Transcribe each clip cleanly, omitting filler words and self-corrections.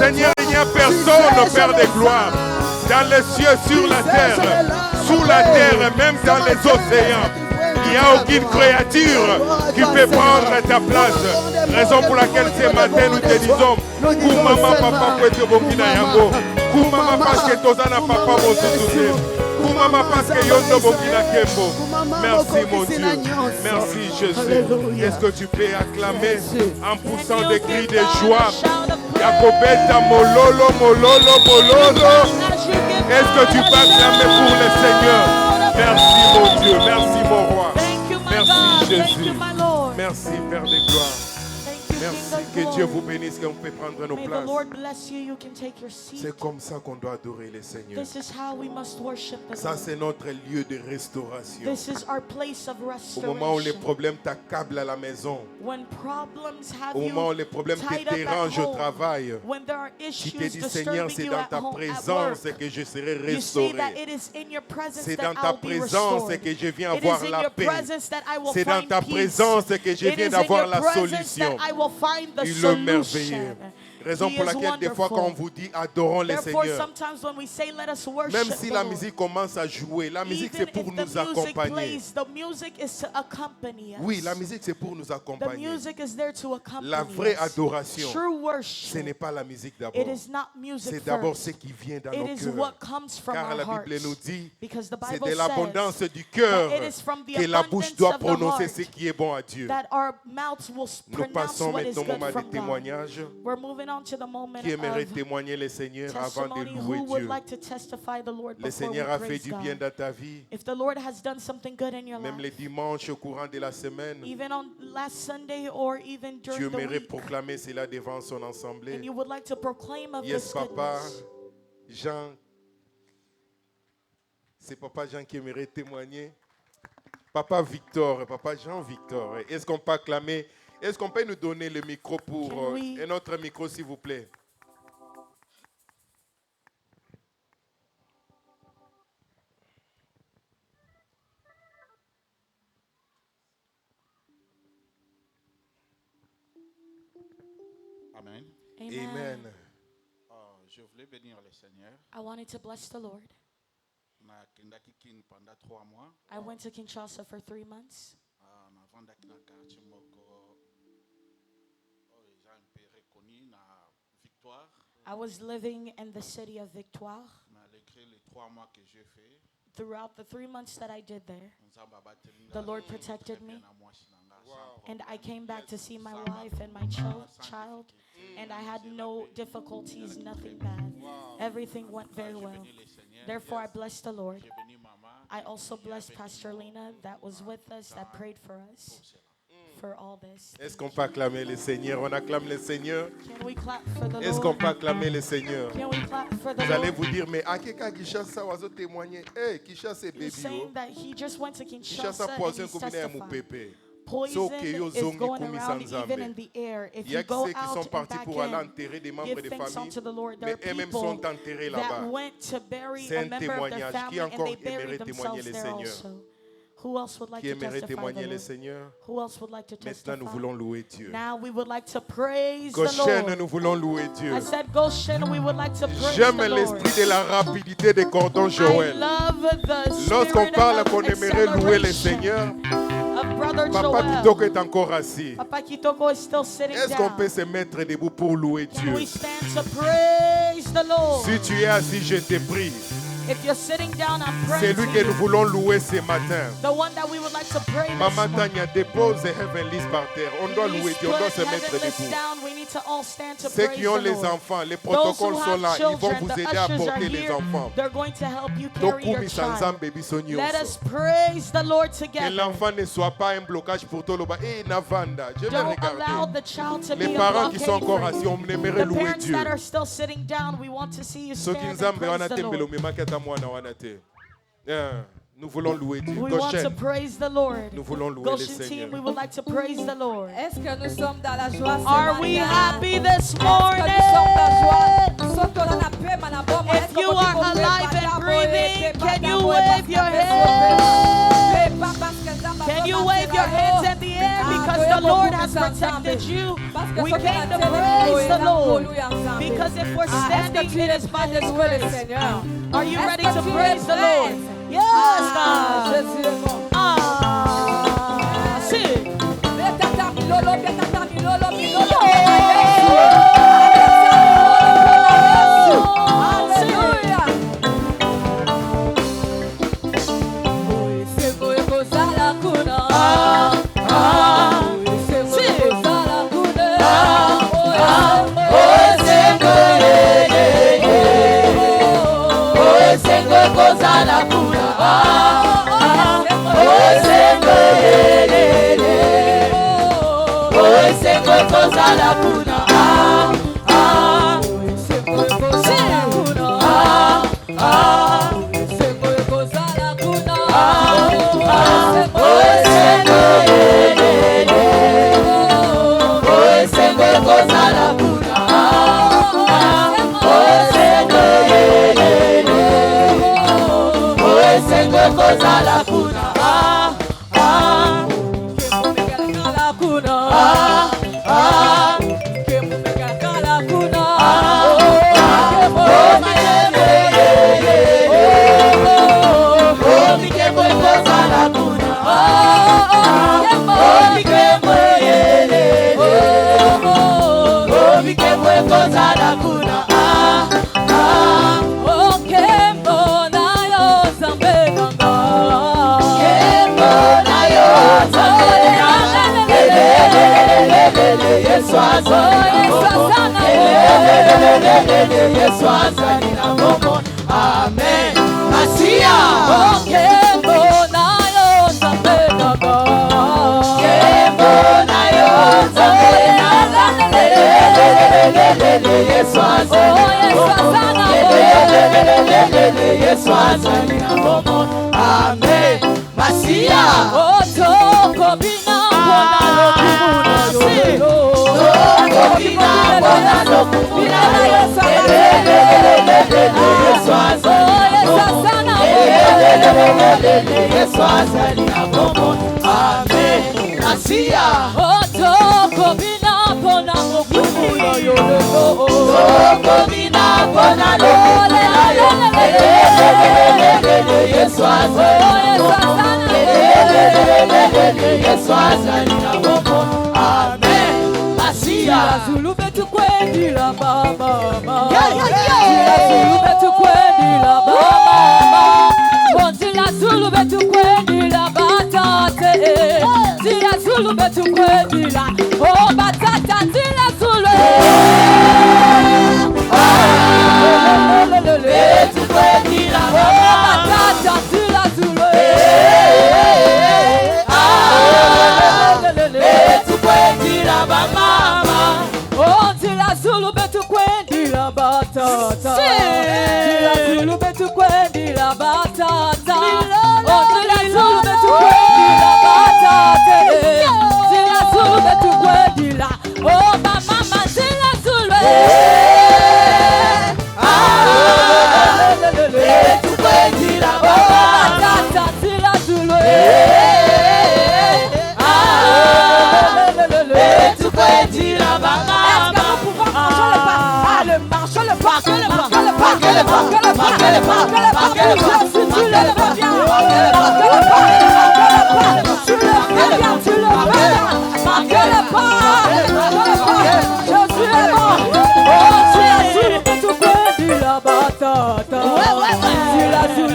Seigneur, il n'y a personne, Père de gloire, dans les cieux, sur la terre, sous la terre et même dans les océans. Il n'y a aucune créature qui peut prendre ta place. Raison pour laquelle ce matin nous te disons, Koumama papa kwete bokina yango. Koumama parce que tozana papa mosusuke. Koumama parce que yondo bokina kembo. Merci mon Dieu. Merci Jésus. Est-ce que tu peux acclamer en poussant des cris de joie? Yakobeta mololo mololo mololo. Est-ce que tu peux acclamer pour le Seigneur? Merci mon Dieu. Merci mon roi. Merci Jésus. Merci Père de gloire. Merci. Que Dieu vous bénisse, qu'on peut prendre nos places. C'est comme ça qu'on doit adorer le Seigneur. Ça, c'est notre lieu de restauration. Au moment où les problèmes t'accablent à la maison, au moment où les problèmes te dérangent au travail, tu te dis, Seigneur, c'est dans ta présence que je serai restauré. C'est dans ta présence que je viens avoir la paix. C'est dans ta présence que je viens d'avoir la solution. Il est merveilleux. Raison pour laquelle des fois quand on vous dit adorons le Seigneur, même si la musique commence à jouer, la musique c'est pour nous accompagner. Oui, la musique c'est pour nous accompagner. La vraie adoration, ce n'est pas la musique d'abord. C'est d'abord ce qui vient dans nos cœurs. Car la Bible nous dit, c'est de l'abondance du cœur que la bouche doit prononcer ce qui est bon à Dieu. Nous passons maintenant au moment de témoignage. Qui aimerait témoigner le Seigneur avant de louer Dieu? Le Seigneur a fait du bien dans ta vie. Même les dimanches au courant de la semaine, tu aimerais proclamer cela devant son assemblée. Yes, Papa Jean. C'est Papa Jean qui aimerait témoigner. Papa Victor, Papa Jean Victor. Est-ce qu'on peut acclamer? Est-ce qu'on peut nous donner le micro pour un autre micro, s'il vous plaît? Amen. Amen. Je voulais bénir le Seigneur. I wanted to bless the Lord. I went to Kinshasa for 3 months. I was living in the city of Victoire. Throughout the 3 months that I did there, the Lord protected me. And I came back to see my wife and my child, and I had no difficulties, nothing bad. Everything went very well. Therefore, I blessed the Lord. I also blessed Pastor Lena that was with us, that prayed for us. For all this. Est-ce qu'on peut acclamer le Seigneur? On acclame le Seigneur. Can we clap for the Lord? Est-ce qu'on peut acclamer le Seigneur? Can we clap for the Vous allez Lord? vous dire, mais à quelqu'un qui chasse ça, oiseau témoigner. Eh, qui chasse c'est You're baby. saying that he just went to Kinshasa Kinshasa and poison he's combiné à mon testified. pépé. Poison is going around even in the air. If Il y a you go ceux qui out sont and partis back pour aller in, enterrer des membres give de thanks famille, unto the Lord. mais There are eux-mêmes people sont enterrés that là-bas. went to bury C'est a un member of their témoignage. family Qui and encore they buried aimerait témoigner themselves le there Seigneur? also. Who else would like Qui to aimerait testify témoigner the le Lord? Seigneur? Who else would like to Maintenant, nous testify? voulons louer Dieu. Now we would like to praise the Goshen, Lord. nous voulons louer Dieu. I said Goshen, we would like to praise J'aime the Lord. l'esprit de la rapidité des cordons I Joël. love the Lorsqu'on spirit parle of qu'on aimerait louer le acceleration Seigneur, of Brother Papa Joel. Kitoko est encore assis. Papa Kitoko is still sitting Est-ce qu'on down. peut se mettre debout pour louer Can Dieu? we stand to praise the Lord? Si tu es assis, je te prie. If you're sitting down, I'm C'est praying lui for que you. nous voulons louer ce matin. The one that we would like to pray this Maman morning. Tania, dépose Heavenly par terre. On doit louer Please Dieu, on doit se put mettre heavenlies debout. down. We need to all stand to Ceux praise qui ont the les Lord. enfants, les Those protocoles who sont have là. Ils vont children, vous the aider à ushers are porter les here. enfants. They're going to help you carry your child. Let us praise the Lord Que together. l'enfant ne soit pas un blocage pour tout le bas. Et Navanda, je vais Don't allow regarder. the child to Les be a parents qui sont blockade encore for assis, you. on aimerait The louer parents Dieu. that are still sitting down, we want to see you Ceux qui stand nous and aiment, praise the Lord. Nous voulons louer Dieu. We want to Goshen, praise the Lord. nous voulons louer le Goshen Seigneur. team, we would like to praise the Lord. Est-ce que nous sommes dans la joie ce Are we matin? happy this Est-ce morning? que nous sommes dans la joie? Soto dans la paix, ma nabo, ma If est-ce que you vous are pouvez alive pas and d'abord, breathing, pas can you d'abord, wave pas your d'abord, hands? pas parce que ça va Can pas you passer wave your là-haut. hands in the air because the Lord has protected you? Parce que We ce que came la to télé praise nous the dit, Lord. nous ensemble. Because for standing in His presence? Seigneur? Are you ready to praise the Lord? Yes, God. Jésus est bon. Si. Betata milolo, betata milolo, milolo. Alléluia. Sego ekozala kuna. Sego ekozala kuna. Sego ekozala kuna. Sego ekozala kuna. Yesu azali na bomo. Amen. Masia. Kembo na yo zambe baba. Kembo na yo zambe na. Yesu azali. Yesu azali na bomo. Amen. Masia. Otoko bina bona lokuna yo. Otoko bona lokuna yo. Yesu azali na bomo. Amen. Masia. Otoko bina bona lokuna yo. Otoko bina bona lokuna yo. Yesu azali na bomo. Amen. Masia. Zulu betu kwendi la baba. Zulu betu kwendi la baba. Zila Zulu betu kwendi la batate. Zila Zulu betu kwendi la oh batata. Zila Zulu betu kwendi la batata. Zila Zulu betu kwendi la mama. Oh Zila Zulu betu kwendi la batata. Zila Zulu betu kwendi la batata. Oh Zila Zulu betu kwendi la batata. Zila Zulu betu kwendi la oh mama. Zila Zulu betu kwendi la batata. Zila Zulu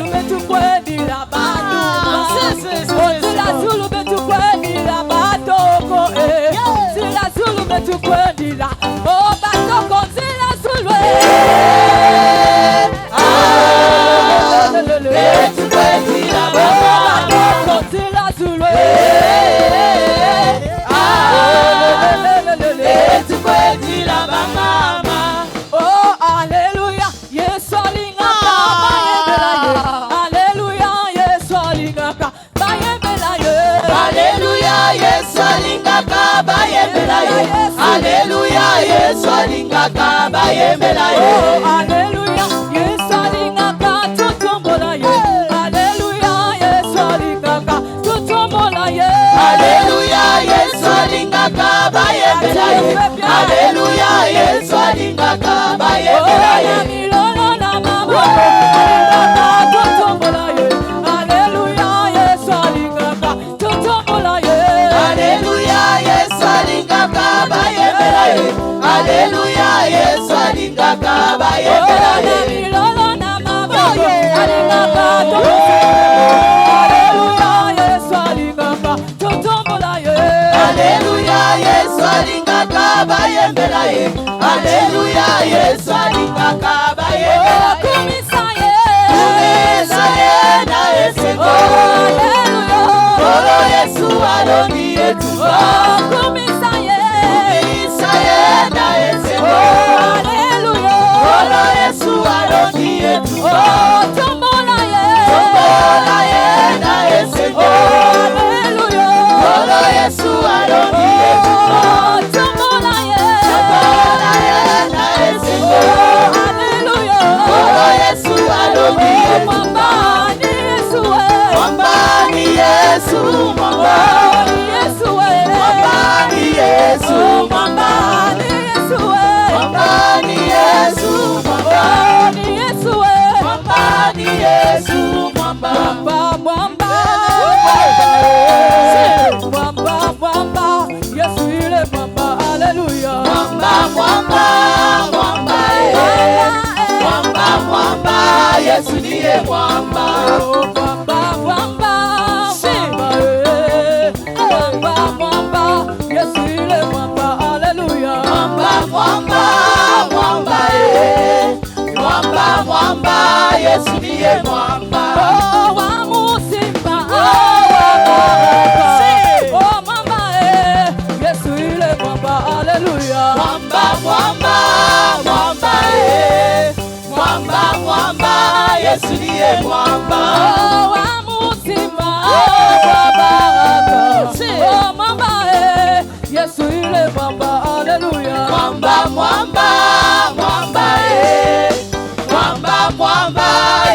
betu kwendi la mama. Alléluia, Yesu alingaka bayembela ye. Alléluia, Yesu alingaka tutombola ye. Alléluia, Yesu alingaka tutombola ye. Alléluia, Yesu alingaka bayembela ye. Alléluia, Yesu alingaka bayembela ye. bayembela ye. Alléluia, Yesu alingaka bayembela ye. Kumisa ye na esengo. Alléluia, Kolo Yesu alongi etumba. Kumisa ye na esengo. Alléluia, Kolo Yesu alongi etumba. Tombola ye na esengo. Alléluia, Kolo Yesu alongi etumba. Tombola ye na esengo. Alléluia, Kolo Yesu alongi etumba. Mwamba ni Yesu, mwamba ni Yesu, mwamba ni Yesu, mwamba ni Yesu, mwamba ni Yesu, mwamba ni Yesu, mwamba ni Yesu, mwamba mwamba mwamba Yesu ile mwamba. Haleluya, mwamba mwamba mwamba mwamba Yesu ndiye mwamba. Mwamba mwamba mwamba Yesu ile mwamba. Haleluya, mwamba mwamba mwamba Yesu ndiye mwamba. Wa musimba wa baraka, mwamba Yesu ile mwamba. Haleluya, mwamba mwamba Yesu ndiye mwamba. Wa musimba wa baraka, mwamba Yesu ile mwamba. Haleluya, mwamba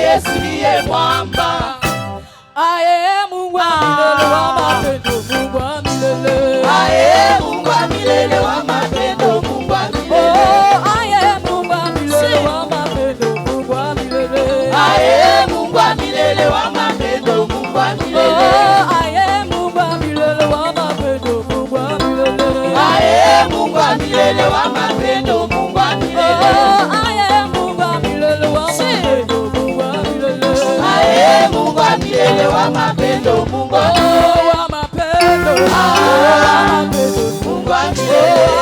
Yesu ndiye mwamba. Aye Mungu wa milele wa mapendo, Mungu wa milele. Aye Mungu wa milele wa mapendo, Mungu wa milele. Aye Mungu wa milele wa mapendo, Mungu wa milele. Aye Mungu wa milele wa mapendo, Mungu wa milele. Aye Mungu wa milele wa mapendo, Mungu wa milele. Aye Mungu wa milele wa mapendo, Mungu wa milele. Aye Mungu wa milele wa mapendo, Mungu wa milele. Aye Mungu wa milele wa mapendo, Mungu wa milele. Wa mapendo, Mungu wa milele. Mungu wa milele.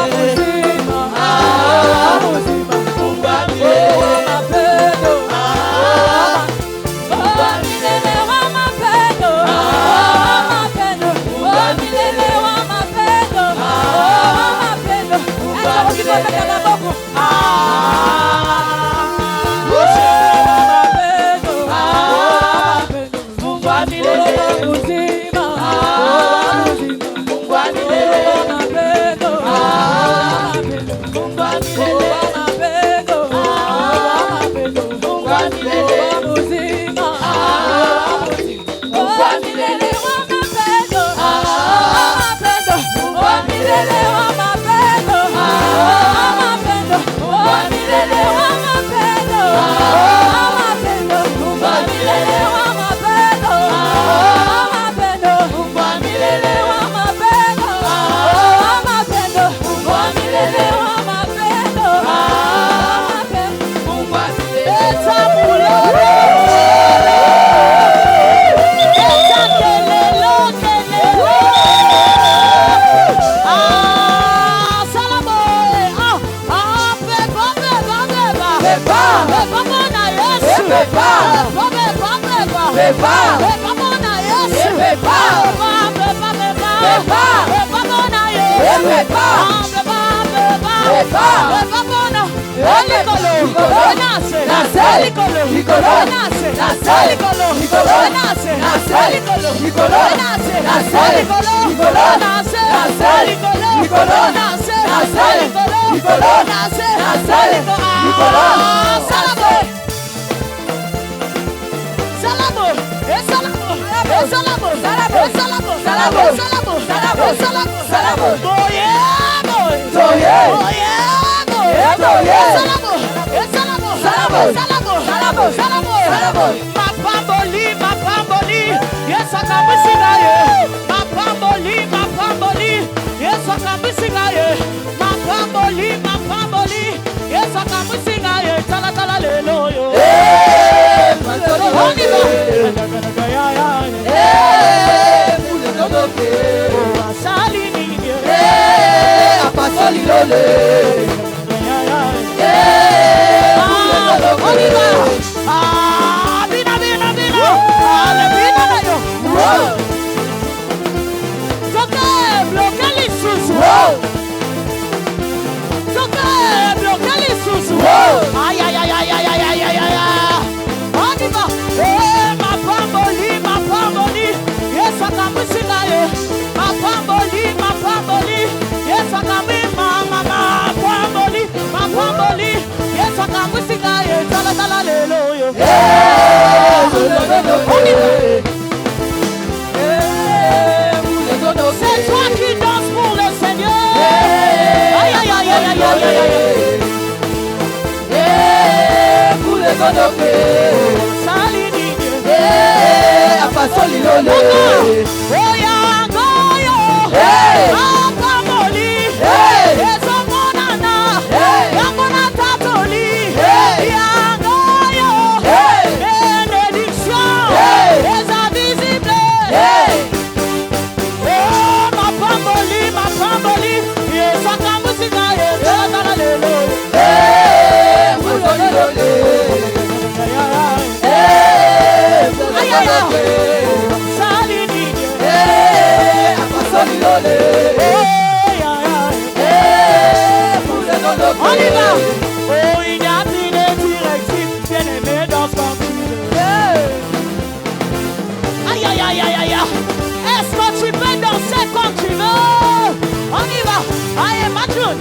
Wa mapendo, Mungu wa milele wa mapendo, Mungu wa milele wa mapendo, Mungu wa milele. Lole C'est toi qui danses pour le Seigneur. Aïe, aïe, aïe, aïe, aïe, aïe, aïe. Pour les godoké. Salini. Apasoli lole. Oya, goyo. Apamoli. Ezomonana. Yamona tatoli. Yangoyo. Bénédiction. Les invisibles. Ma pamboli, yesaka musika yesaka lelo. Apasoli lole. Salini. Apasoli lole. Pour les godoké. On y va. Oh, il y a plus de directives, bien aimé dans ce conclu. Aïe, aïe, aïe, aïe, aïe. Est-ce que tu peux danser quand tu veux? On y va. Aïe, Majoun.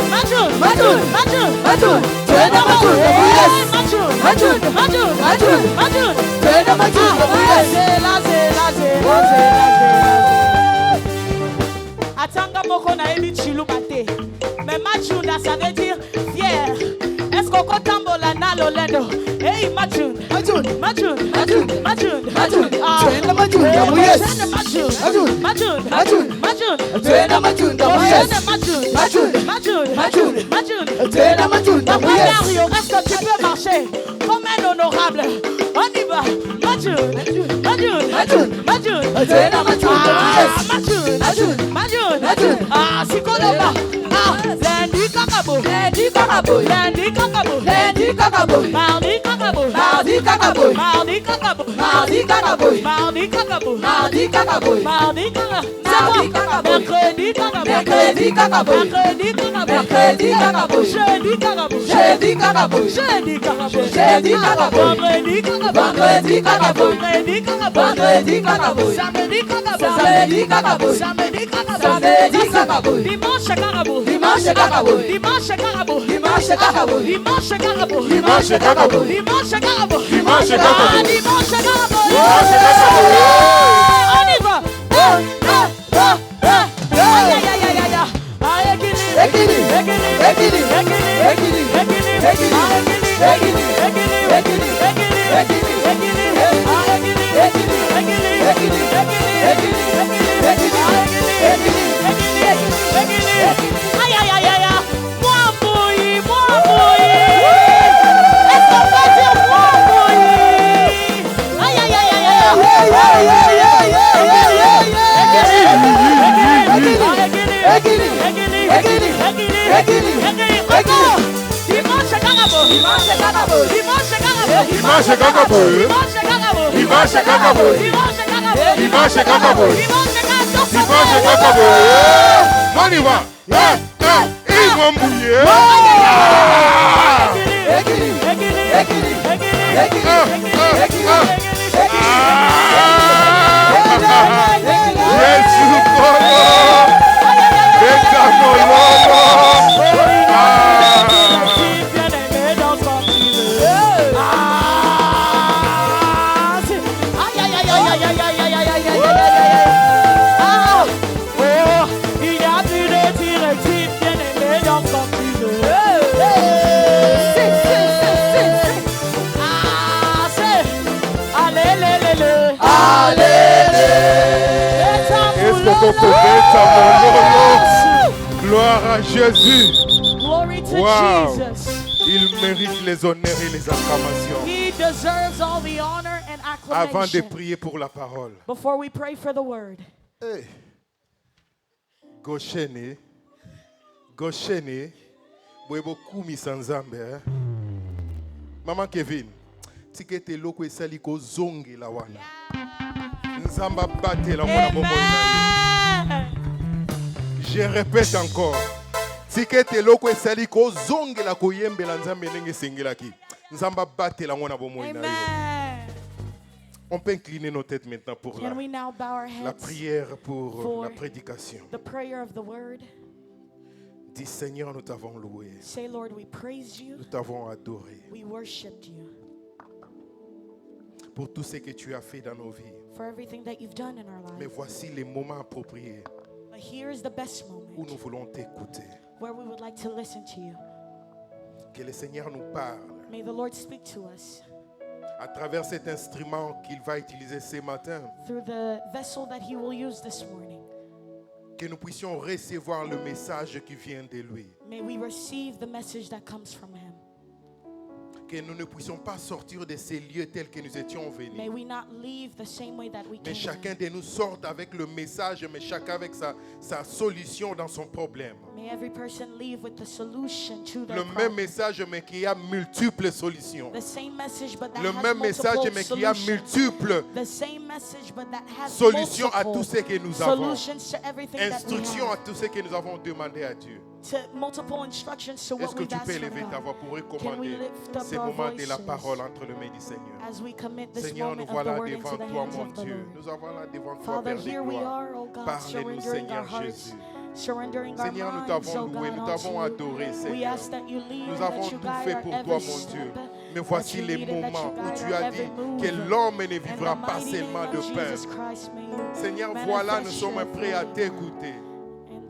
Majoun. Majoun. Majoun. Majoun. Tu es dans Majoun. Majoun. Majoun. Majoun. Majoun. Majoun. Tu es dans Majoun. C'est là. Atanga moko na ebi chilu bate. Mais Majoun, ça veut dire fier. Est-ce qu'on tambola na lolendo? Hey, Majoun. Majoun. Majoun. Majoun. Majoun. Majoun. Tu es dans Majoun. Majoun. Majoun. Majoun. Majoun. Majoun. Tu es dans Majoun. Majoun. Majoun. Majoun. Majoun. Majoun. Tu es dans Majoun. Papa Dario, est-ce que tu peux marcher comme un honorable? On y va. Majoun. Majoun. Majoun. Majoun. Tu es dans Majoun. Majoun. Majoun. Majoun. Majoun. Sikoloma. Lundi kakabo. Lundi kakabo. Lundi kakabo. Lundi kakabo. Mardi kakabo. Mardi kakabo. Mardi kakabo. Mardi kakabo. Mardi kakabo. Mardi kakabo. Mardi kakabo. Mardi kakabo. Mercredi kakabo. Mercredi kakabo. Mercredi kakabo. Mercredi kakabo. Jeudi kakabo. Jeudi kakabo. Jeudi kakabo. Jeudi kakabo. Vendredi kakabo. Vendredi kakabo. Vendredi kakabo. Vendredi kakabo. Samedi kakabo. Samedi kakabo. Samedi kakabo. Samedi kakabo. Dimanche kakabo. Dimanche kakabo. Dimanche kakabo. Dimanche kakabo. Dimanche kakabo. Dimanche kakabo. Dimanche kakabo. Dimanche kakabo. Dimanche kakabo. Dimanche kakabo. On y va. Aïe, aïe, aïe, aïe, aïe. Aïe, équilibre. Équilibre. Équilibre. Équilibre. Équilibre. Équilibre. Équilibre. Équilibre. Ah, équilibre. Équilibre. Équilibre. Équilibre. Équilibre. Équilibre. Équilibre. Ah, équilibre. Équilibre. Équilibre. Équilibre. Équilibre. Équilibre. Aïe, aïe, aïe, aïe. Moi, bouillie. Est-ce qu'on peut dire moi, bouillie? Aïe, aïe, aïe, aïe, aïe. Dimanche kakabo. Dimanche kakabo. Dimanche Dimanche kakabo. Dimanche kakabo. Dimanche kakabo. Dimanche kakabo. On y va. Ils vont mouiller. Jésus Kolo. Gloire à Jésus. Glory to Wow. Jesus. Il mérite les honneurs et les acclamations. He deserves all the honor and Avant de acclamation. prier pour la parole. Before we pray for the word. Hey. Goshene. Goshene. Bwebo kumi sanzambe. Maman Kevin. Tikete loko esali ko zongi la wana. Nzamba bate la mona bomo na ye. Je répète encore. Tikete loko esali ko zongi la koyembe la nzambe ndenge sengelaki. Nzamba bate la mona bomo na ye. Amen. On peut incliner nos têtes maintenant pour Can we now bow our la heads prière pour for la prédication. the prayer of the word? Dis Seigneur, nous t'avons loué. Say, Lord, we praise you. Nous t'avons adoré. We worshipped you. Pour tout ce que tu as fait dans nos vies. For everything that you've done in our Mais lives. voici les moments appropriés But here is the best où moment nous voulons t'écouter. where we would like to listen to you. Que le Seigneur nous parle May the Lord speak to us à travers cet instrument qu'il va utiliser ce matin. through the vessel that he will use this morning. Que nous puissions recevoir le message qui vient de lui. May we receive the message that comes from him. Que nous ne puissions pas sortir de ces lieux tels que nous étions May venus. we not leave the same way that we Mais came chacun in. de nous sorte avec le message, mais chacun avec sa solution dans son problème. May every person leave with the solution to their Le même problem. message, mais qui a multiples solutions. The same message, but that Le has même message, multiple mais qui a solutions. multiples The same message, but that has solutions à multiple tout ce que nous avons. solutions to everything that we Instructions à have. tout ce que nous avons demandé à Dieu. To multiple instructions to Est-ce what que we've tu peux asked from élever ta voix God. pour recommander lift up ces our moments de la voices parole entre les mains du Seigneur? As we commit this Seigneur, nous moment of the voilà word devant into the toi, hands mon of the Dieu. Lord. Nous avons là devant toi, Father, Père de here we gloire. are, oh God, Parle-nous, surrendering Seigneur our hearts, Jésus. surrendering our Seigneur, nous minds, t'avons oh loué, God, nous t'avons unto you. adoré, We Seigneur. ask that you lead Nous and avons that you tout guide fait our pour every toi, mon step, Dieu. that Mais voici you les lead and that you moments où guide tu our as every dit move. que l'homme ne In the vivra pas mighty name seulement of de pain. Jesus Christ, may you Seigneur, voilà, nous manifest sommes your prêts à glory. t'écouter.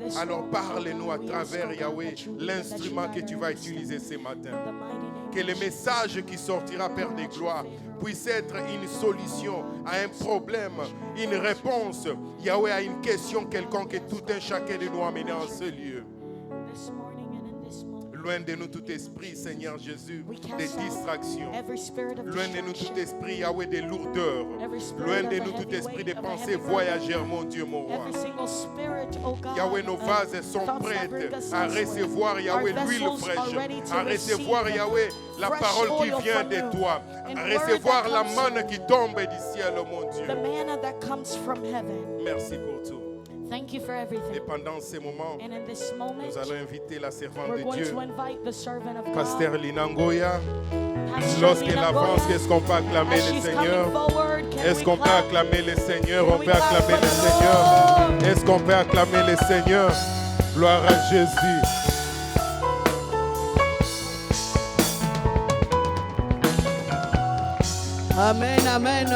In this Alors moment, parle-nous à we ask, travers, oh God, Yahweh, that you lead and that you l'instrument que guide tu our vas every step. utiliser ce matin. In the mighty name Que of le Jesus. message qui sortira, Père de gloire, puisse être une solution à un problème, une réponse, Yahweh, à une question quelconque que tout un chacun de nous a amené en ce lieu. This morning and in this moment, Loin de nous tout esprit, Seigneur Jésus, we de cast out distraction. every spirit of Loin de nous tout distraction, esprit, Yahweh, de lourdeur. every spirit Loin of de a nous tout heavy esprit weight, de of a pensée heavy burden. voyagère, mon Dieu, mon roi. Every single spirit, oh God, Yahweh, nos of vases sont thoughts that prêts bring us à elsewhere. recevoir, Yahweh, Our l'huile vessels are ready fraîche, to à recevoir, receive Yahweh, la fresh parole qui oil vient from de you, toi, and à word recevoir that la comes manne qui tombe du ciel, mon the Dieu. manna that comes from heaven. Merci pour tout. Thank you for Et everything. pendant ces moments, And in this moment, nous allons inviter la servante we're de going Dieu, to invite the servant of Pasteur God, Linangoya. Pastor Lorsqu'elle Lina avance, Goya. est-ce qu'on peut acclamer As le she's Seigneur? coming forward, can Est-ce we qu'on peut clap? acclamer le Seigneur? Can On we peut clap acclamer for le the Seigneur. Lord? Est-ce qu'on peut acclamer le Seigneur? Gloire à Jésus. Amen, amen.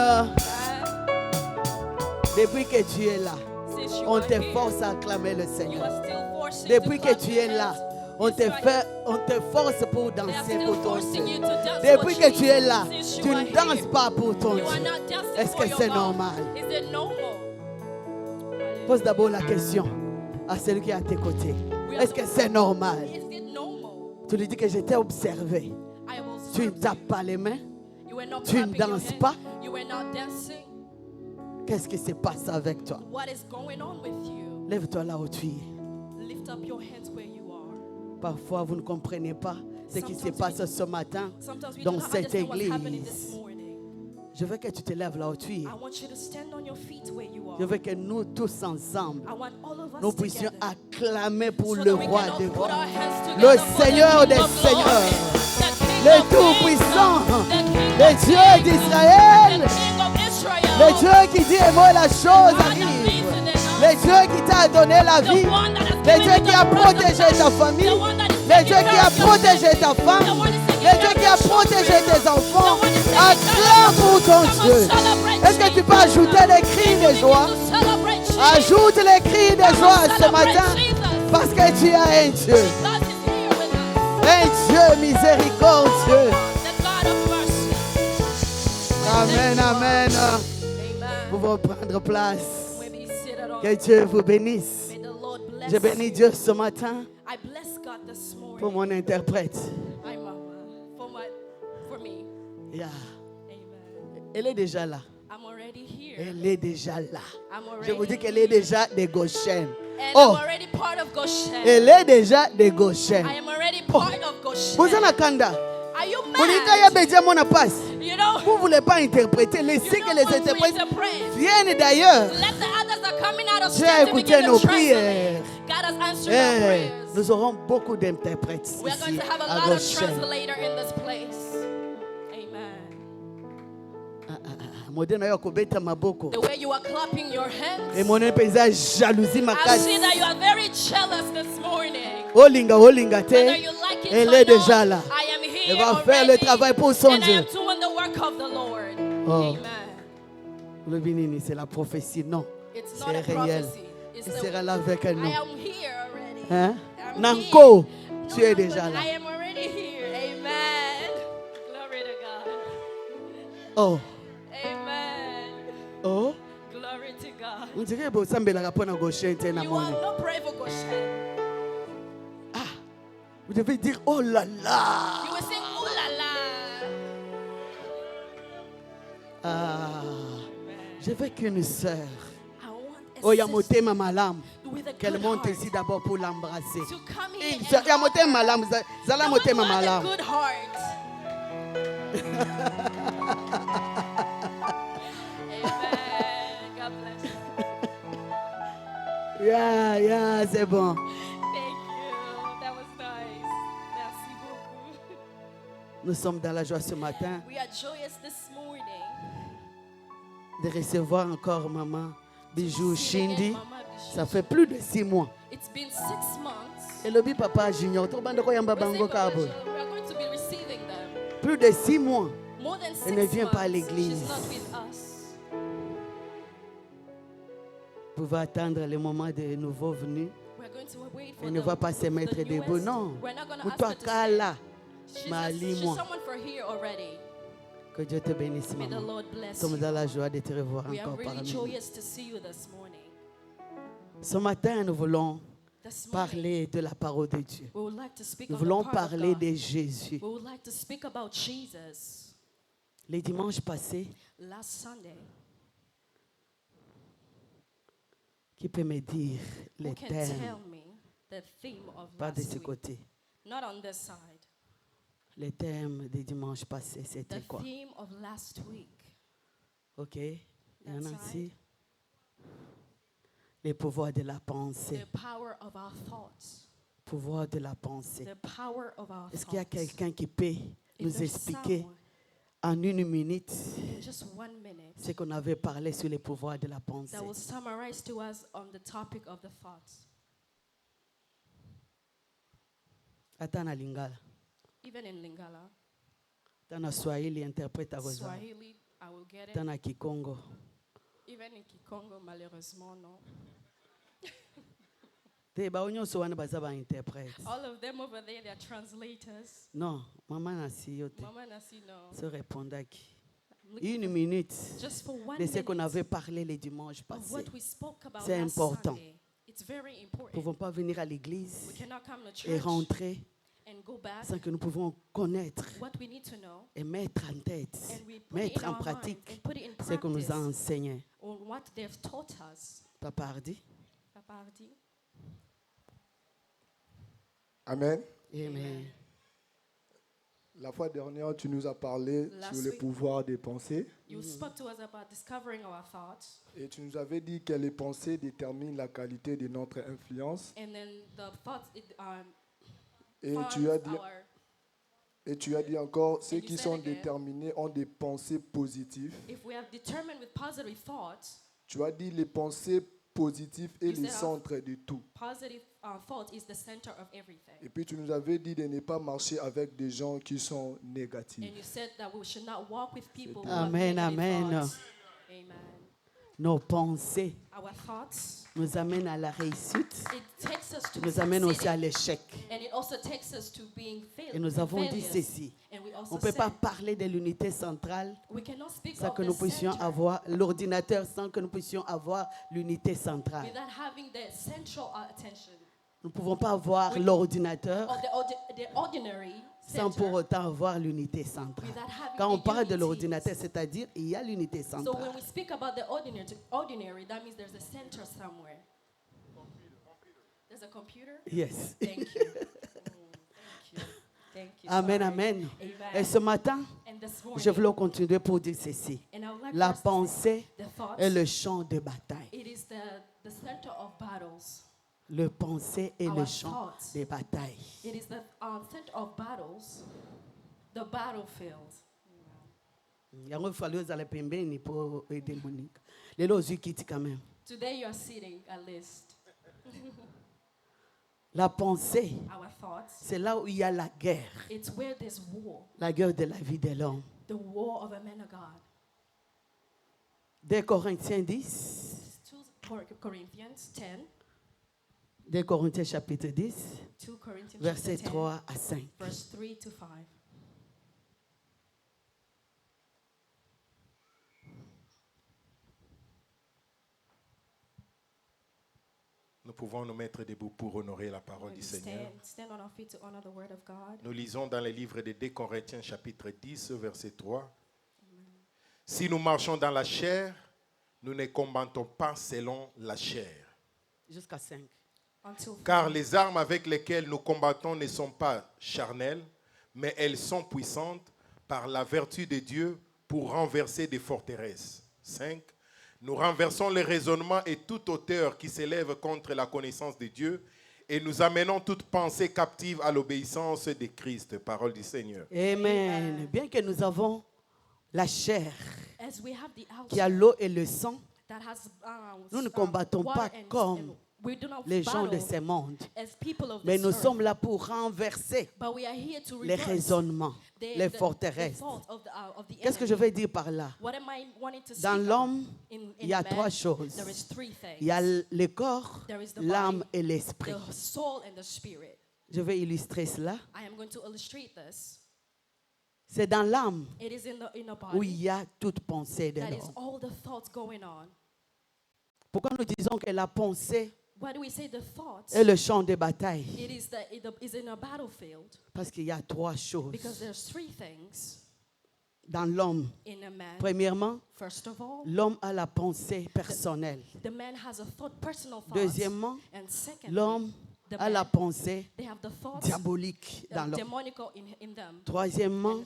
Depuis que tu es là, Since you on are te here, force à acclamer le you Seigneur. are still forcing Depuis to que clap tu your es là, hands. on Yes, on te force pour They are danser still pour ton forcing you Dieu. to dance Depuis for que tu es là, Jesus. Since tu you are ne danses here, pas pour ton you are Dieu. not dancing Est-ce for que your c'est God. normal? Is it normal? Pose d'abord la question à celui qui est à tes côtés. Est-ce que c'est normal? Is it normal? Tu lui dis que je t'ai observé. I will Tu ne serve tapes pas les mains. you. You were not tu ne clapping your danses hands. pas. You were not dancing. Qu'est-ce qui se passe avec toi? What is going on with you? Lève-toi là où tu es. Lift up your hands where you are. Parfois, vous ne comprenez pas ce qui se passe ce matin Sometimes we do dans not cette understand what's happening this église. morning. Je veux que tu te lèves là où tu es. I want you to stand on your feet where you are. Je veux que nous tous ensemble, I want all of us nous puissions together. acclamer pour So le that we roi can all des put rois, our hands le together for the Seigneur King des of glory, seigneurs, the King le of Tout-Puissant, kings, the King le of Dieu kings, d'Israël, the King of Israel, le Dieu qui dit et moi la chose God that arrive, leads to the le Dieu qui t'a donné la the vie, one that has le given Dieu you qui the a breath of protégé life, ta famille, the one that is le taking Dieu qui care a of your protégé ta family, femme, the one is taking le care Dieu of qui your a protégé children, tes enfants. the one is taking care Acclame of pour ton you. Come Dieu. on, celebrate Est-ce que tu peux Jesus. ajouter les cris de joie? To celebrate Jesus. Ajoute les cris de Come on, joie ce celebrate matin Jesus. parce que tu as un Dieu, God is here with us. un Dieu miséricordieux. The God of mercy. Amen, amen. Amen. Vous pouvez prendre place. May be seated on. Que Dieu vous bénisse. May the Lord bless Je bénis Dieu ce matin I bless God this morning. pour mon interprète. For me. Yeah. Amen. Elle est déjà là. I'm already here. Elle est déjà là. I'm Je vous already dis qu'elle est déjà de Goshen. and Oh, I'm already part of Goshen. elle est déjà de Goshen. I am already part of Goshen. Vous en kanda. Are you Monika ya mad? bedia mona passe. You know, Vous ne voulez pas interpréter. Laissez you que don't les want to interprètes interpret. viennent d'ailleurs. Let the others that are coming out of Dieu state a to écouté begin nos to prières. translate. God has answered our Eh, prayers. nous aurons beaucoup d'interprètes We are going ici to have a à lot of Goshen. translators in this place. Amen. Modena yo kobeta maboko. The way you are clapping your hands, Et mon paysage jalousie I makasi. see that you are very jealous this morning. Olinga, olinga Whether te. you like it Elle or est not, déjà là. I am here Elle va faire le already, travail pour son and I Dieu. am doing the work of the Lord. Oh. Amen. Le Binini, c'est la prophétie. Non. It's not C'est a réel. prophecy. It's Il the, sera là avec nous. I am here already. Hein? I'm Nanko, here. tu es No, déjà but là. I am already here. Amen. Glory to God. Oh. Amen. Oh. Glory to God. On dirait que ça me la rapporte à gauche et na You moni. are not brave for Goshen. Vous devez dire oh là là. You will sing, ooh la la. Ah. Je veux qu'une sœur. I want a Oh, sister Yamote Mamalam. with a Qu'elle good monte heart ici d'abord pour l'embrasser. to come here and Yamote hug her. Malam. Zala The one Mote who has a Mamalam. good heart. Amen. God bless you. Yeah, c'est bon. Thank you. That was nice. Merci beaucoup. Nous sommes dans la joie ce matin We are joyous this morning. de recevoir encore maman Bijou See again, Shindi. Mama Bijou. Ça fait plus de 6 mois. It's been 6 months. Et le bi papa Junior, to bande ko yamba We say, bango Papa kabo. Joe, we are going to be receiving them. Plus de 6 mois. More than 6 Elle ne vient pas à months, l'église. she's not with us. Vous pouvez attendre le moment des nouveaux venus. We're going to wait for Elle ne va pas se mettre the debout. newest. Non. We're not going to Pour ask toi, her to stay. Kala. She's Mali-moi. someone for here already. Que Dieu te bénisse, May the maman. Lord Nous bless sommes you. dans la joie de te revoir We are encore really parmi nous. joyous to see you this morning. Ce matin, nous voulons This morning, parler de la parole de Dieu. we would like to speak Nous on the voulons part parler of God. de Jésus. We would like to speak about Jesus. Les dimanches passés, Last Sunday, qui peut me dire who les can tell thèmes? me the theme of Pas de last ce week? côté. Not on this side. Les thèmes des dimanches passés, The c'était quoi? theme of last week. Ok. Il y en a That's ici. Les pouvoirs de la pensée. The power of our thoughts. Pouvoir de la pensée. The power of our Est-ce qu'il y a thoughts. quelqu'un qui peut If nous there's expliquer someone, en 1 minute in just 1 minute, ce qu'on avait parlé sur les pouvoirs de la pensée? that will summarize to us on the topic of the thoughts. Ata na Lingala. Even in Lingala, Ata na Swahili, interprète à Rosa. Swahili, I will get Ata it. na Kikongo. Even in Kikongo, malheureusement, no. Te ba onyoso wana baza ba interprète. All of them over there, they are translators. Non, maman na si yo te. Mama Nasi, no. Se répondaki. I'm looking 1 minute just for 1 de ce qu'on minute avait parlé les dimanches of passés. what we spoke about C'est last important. Sunday. It's very Nous ne important. pouvons pas venir à l'église We cannot come to et church rentrer and go back. sans que nous pouvons connaître What we need to know et mettre en tête, and we put it mettre in en our mind pratique and put it in ce qu'on nous a practice enseigné. on what they've taught us. Papa Hardy. Papa Hardy. Amen. Amen. La fois dernière, tu nous as parlé Last sur le week. pouvoir des pensées You spoke to us about discovering our thoughts, et tu nous avais dit que les pensées déterminent la qualité de notre influence and then the thoughts et forms tu as dit, our. et tu as dit encore ceux And you qui said sont again, déterminés ont des pensées positives. If we have determined with positive thoughts, Tu as dit les pensées positives et You les said centres de tout. positive thought is the center of everything. Et puis tu nous avais dit de ne pas marcher avec des gens qui sont négatifs. And you said that we should not walk with people who Amen, have negative amen. thoughts. Amen. Nos pensées Our thoughts, nous amènent à la réussite, it takes us to nous amènent aussi à succeeding, l'échec. and it also takes us to being Et nous avons dit failures. ceci. And we also On ne peut said pas parler de l'unité centrale we cannot speak sans of que the nous puissions center avoir l'ordinateur, sans que nous puissions avoir l'unité centrale. without having the central attention Nous ne pouvons pas avoir l'ordinateur of the ordinary sans center pour autant avoir l'unité centrale. without having Quand on the parle de unity. l'ordinateur, c'est-à-dire il y a l'unité So when centrale. we speak about the ordinary, that means there's a center somewhere. There's a computer? Yes. Thank you. Thank you. Thank you. Amen, Sorry. amen. Amen. Et ce matin, And this je morning, voulais continuer pour dire ceci. and I would like La for us to say, pensée the thoughts, est le champ de bataille. it is the center of battles. Le pensée est Our le champ thoughts. de bataille. It is the center of battles, the battlefield. yango ifali ozala pembeni po aider Monique. Lelo ozwi kiti quand même. Today you are sitting at least. La pensée, our thoughts, c'est là où il y a la guerre. it's where there's war, La guerre de la vie de l'homme. the war of a man of God. 2 Corinthiens 10. 2 Corinthians 10, 2 Corinthiens chapitre 10, 2 Corinthians versets chapter 10, 3 à 5. verse 3 to 5. Nous pouvons nous mettre debout pour honorer la parole du Seigneur. Stand on our feet to honor the word of God. Nous lisons dans le livre de 2 Corinthiens chapitre 10, verset 3. Si nous marchons dans la chair, nous ne combattons pas selon la chair. Jusqu'à 5. Until Car les armes avec lesquelles nous combattons ne sont pas charnelles, mais elles sont puissantes par la vertu de Dieu pour renverser des forteresses. 5. Nous renversons les raisonnements et toute hauteur qui s'élève contre la connaissance de Dieu et nous amenons toute pensée captive à l'obéissance de Christ. Parole du Seigneur. Amen. Bien que nous avons la chair as we have the qui a outside l'eau et le sang, that has nous ne combattons water pas and comme we do not les gens de battle ce monde. as people of Mais this nous earth, sommes là pour renverser but we are here to les reverse raisonnements, les the forteresses. fault of the Qu'est-ce que je enemy. veux dire par là? What am I wanting to Dans speak l'homme, in il y a man, trois choses. there is three things. Il y a le corps, There is the l'âme body, et l'esprit. the soul and the spirit. Je vais illustrer cela. I am going to illustrate this. C'est dans l'âme It is in the où body il y a toute pensée de that is l'homme. all the thoughts going on. Pourquoi nous disons que la pensée Why do we say the thoughts? est le champ de bataille? It is in a battlefield Parce qu'il y a trois choses because there's three things dans l'homme. in a man. Premièrement, First of all, l'homme a la pensée personnelle. the man has a thought, personal thoughts. Deuxièmement, And secondly, l'homme the a la man, pensée they have the thoughts diabolique dans l'homme. demonical in them. Troisièmement,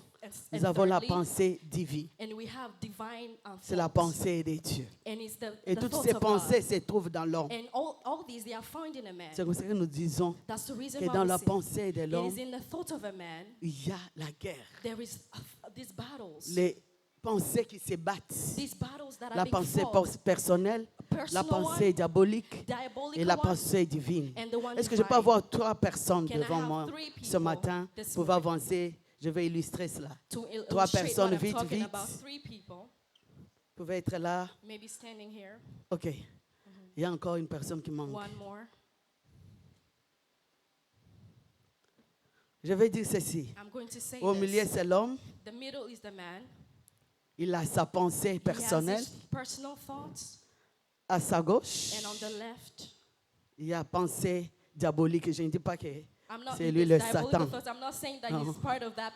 nous avons la pensée divine. And we have divine C'est la thoughts. pensée de Dieu. And it's Et the toutes thoughts ces of pensées God. se trouvent dans l'homme. And all these, they are found in a man. C'est comme ça que nous disons That's the reason que why dans we la say pensée de it l'homme, is in the thought of a man, il y a la guerre. there is these battles. Les pensées qui se battent. These battles that La are being pensée fought. personnelle, la Personal pensée one, diabolique diabolical et la one, pensée divine. and the one Est-ce que je peux divine. avoir trois personnes Can I devant have moi three people ce matin this pour morning? avancer? Je vais illustrer cela. To Trois illustrate personnes, what I'm vite, talking vite. about, three people, Vous pouvez être là. maybe standing here. OK. Il y a encore une personne qui manque. One more. Je vais dire ceci. I'm going to say Au milieu, this. c'est l'homme. The middle is the man. Il a sa pensée He has personnelle. his personal thoughts. À sa gauche, And on the left, il y a pensée diabolique. Je ne dis pas que I'm not c'est in lui this le diabolical Satan. thoughts. I'm not saying that Non. he's part of that.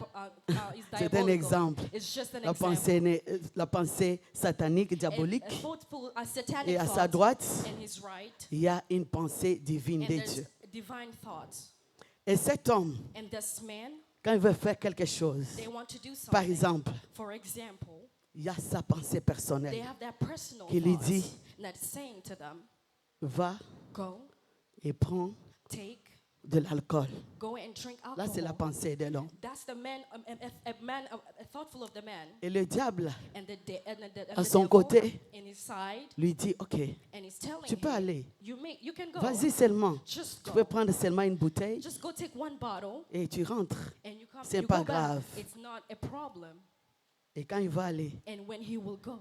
He's C'est un diabolical. exemple. It's just an La example. la pensée satanique, diabolique. A thoughtful, a satanic Et à sa thought, droite, and his right, il y a une pensée divine and de there's Dieu. divine thoughts. Et cet homme, And this man, quand il veut faire quelque chose, they want to do something. par exemple, For example, il y a sa pensée they personnelle have their personal qui lui thoughts dit, that's saying to them, va go, et prends take, de l'alcool. go and drink alcohol. Là, c'est la pensée de l'homme. That's the man, a thoughtful of the man. Et le diable And the À the son devil côté, in his side, lui dit, OK, and he's telling tu peux him, aller. you can go. Vas-y seulement. Just Tu go. peux prendre seulement une bouteille Just go take one bottle, et tu rentres. and you come. C'est You pas go back. grave. It's not a problem. Et quand il va aller, And when he will go,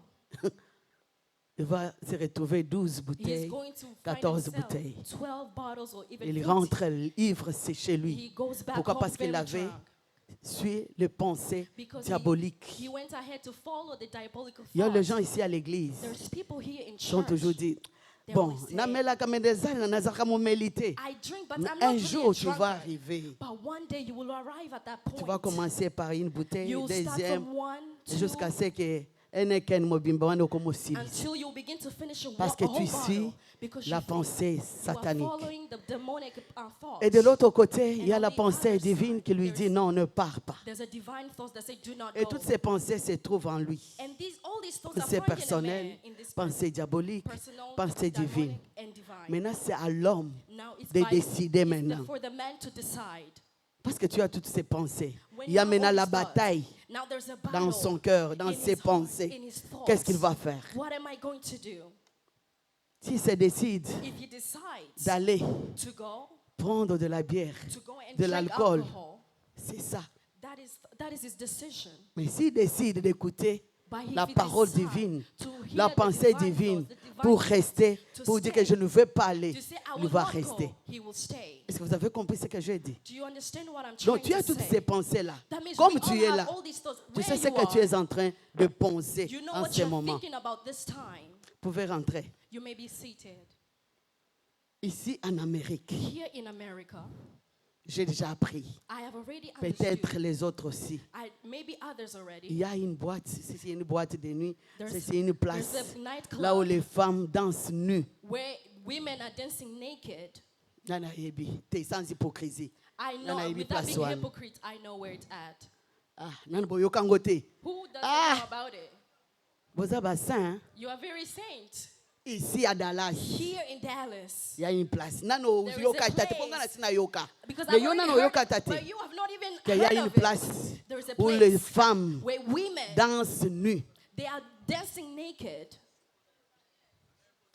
il va se retrouver 12 he is bouteilles. going to find 14 himself bouteilles. 12 bottles or even Il 14. rentre ivre, c'est chez lui. He goes back Pourquoi? home Parce qu'il very avait drunk. suivi les pensées Because diaboliques. he went ahead to follow the diabolical Il y a les thoughts. gens ici à l'église There's people here in qui ont church. toujours dit, They bon, always say, namela kamendeza na nazaka momelité. I drink, but Mais I'm not un really jour, a tu vas drunkard. arriver. But one day you will arrive at that point. Tu vas commencer par une bouteille, You'll start deuxième, from one, two, jusqu'à ce que enen mobimba wana okomosili. until you begin to finish a Parce que whole tu bottle. suis Because la you think pensée you are satanique. following the demonic thoughts. Et de l'autre côté, il y a And la on the pensée other divine side, qui lui dit non, ne pars pas. There's a divine thought that says, do not Et go. toutes ces pensées se trouvent en lui. And all these thoughts Pensée are found in a personnelle, man, in this pensée diabolique, personal, pensée divine. demonic, and divine. Maintenant, c'est à l'homme Now it's de décider it's maintenant. for the man to decide. Parce que tu as toutes ces pensées. When Il y a you have maintenant all la these thoughts, bataille now there's a dans battle son cœur, dans in ses his heart, pensées. in his thoughts. Qu'est-ce qu'il va faire? What am I going to do? S'il se décide If he decides d'aller to go prendre de la bière, to go and de drink l'alcool. alcohol. C'est ça. That is his decision. Mais s'il décide d'écouter But if la he parole decide divine, to hear la the pensée divine divine, thoughts, the divine pour thoughts, rester, to pour dire stay, que je ne veux pas aller, to say, I il will va not rester. go, he will stay. Est-ce que vous avez compris ce que j'ai dit? Do you understand what I'm Donc trying tu as to toutes say? ces pensées-là. That means Comme we tu all es have là, all these thoughts. tu Where sais ce you que tu are, es en train de penser you know en what ce you're moment. thinking about this time. Vous pouvez rentrer. You may be seated. Ici en Amérique, Here in America, j'ai déjà appris. I have already Peut-être understood. les autres aussi. Maybe others Il already. y a une boîte, c'est une boîte de nuit, There's- c'est une place There's a nightclub là où les femmes dansent nues. where women are dancing naked. Nana yebi, t'es sans hypocrisie. I know, Nana yebi without place being wana. hypocrite, I know where it's at. Ah, nana boyoka ngote. Who doesn't Ah! know about it? Boza bassin, You are very saint. ici à Dallas, Here in Dallas. il y a une place. Nano There is yoka a tate, place. ponga na sina yoka. Because Mais I've yo already nano yoka heard, tate. but you have not even Qu'il y a heard une of it. place There is a où les place femmes where women, dansent nues. they are dancing naked.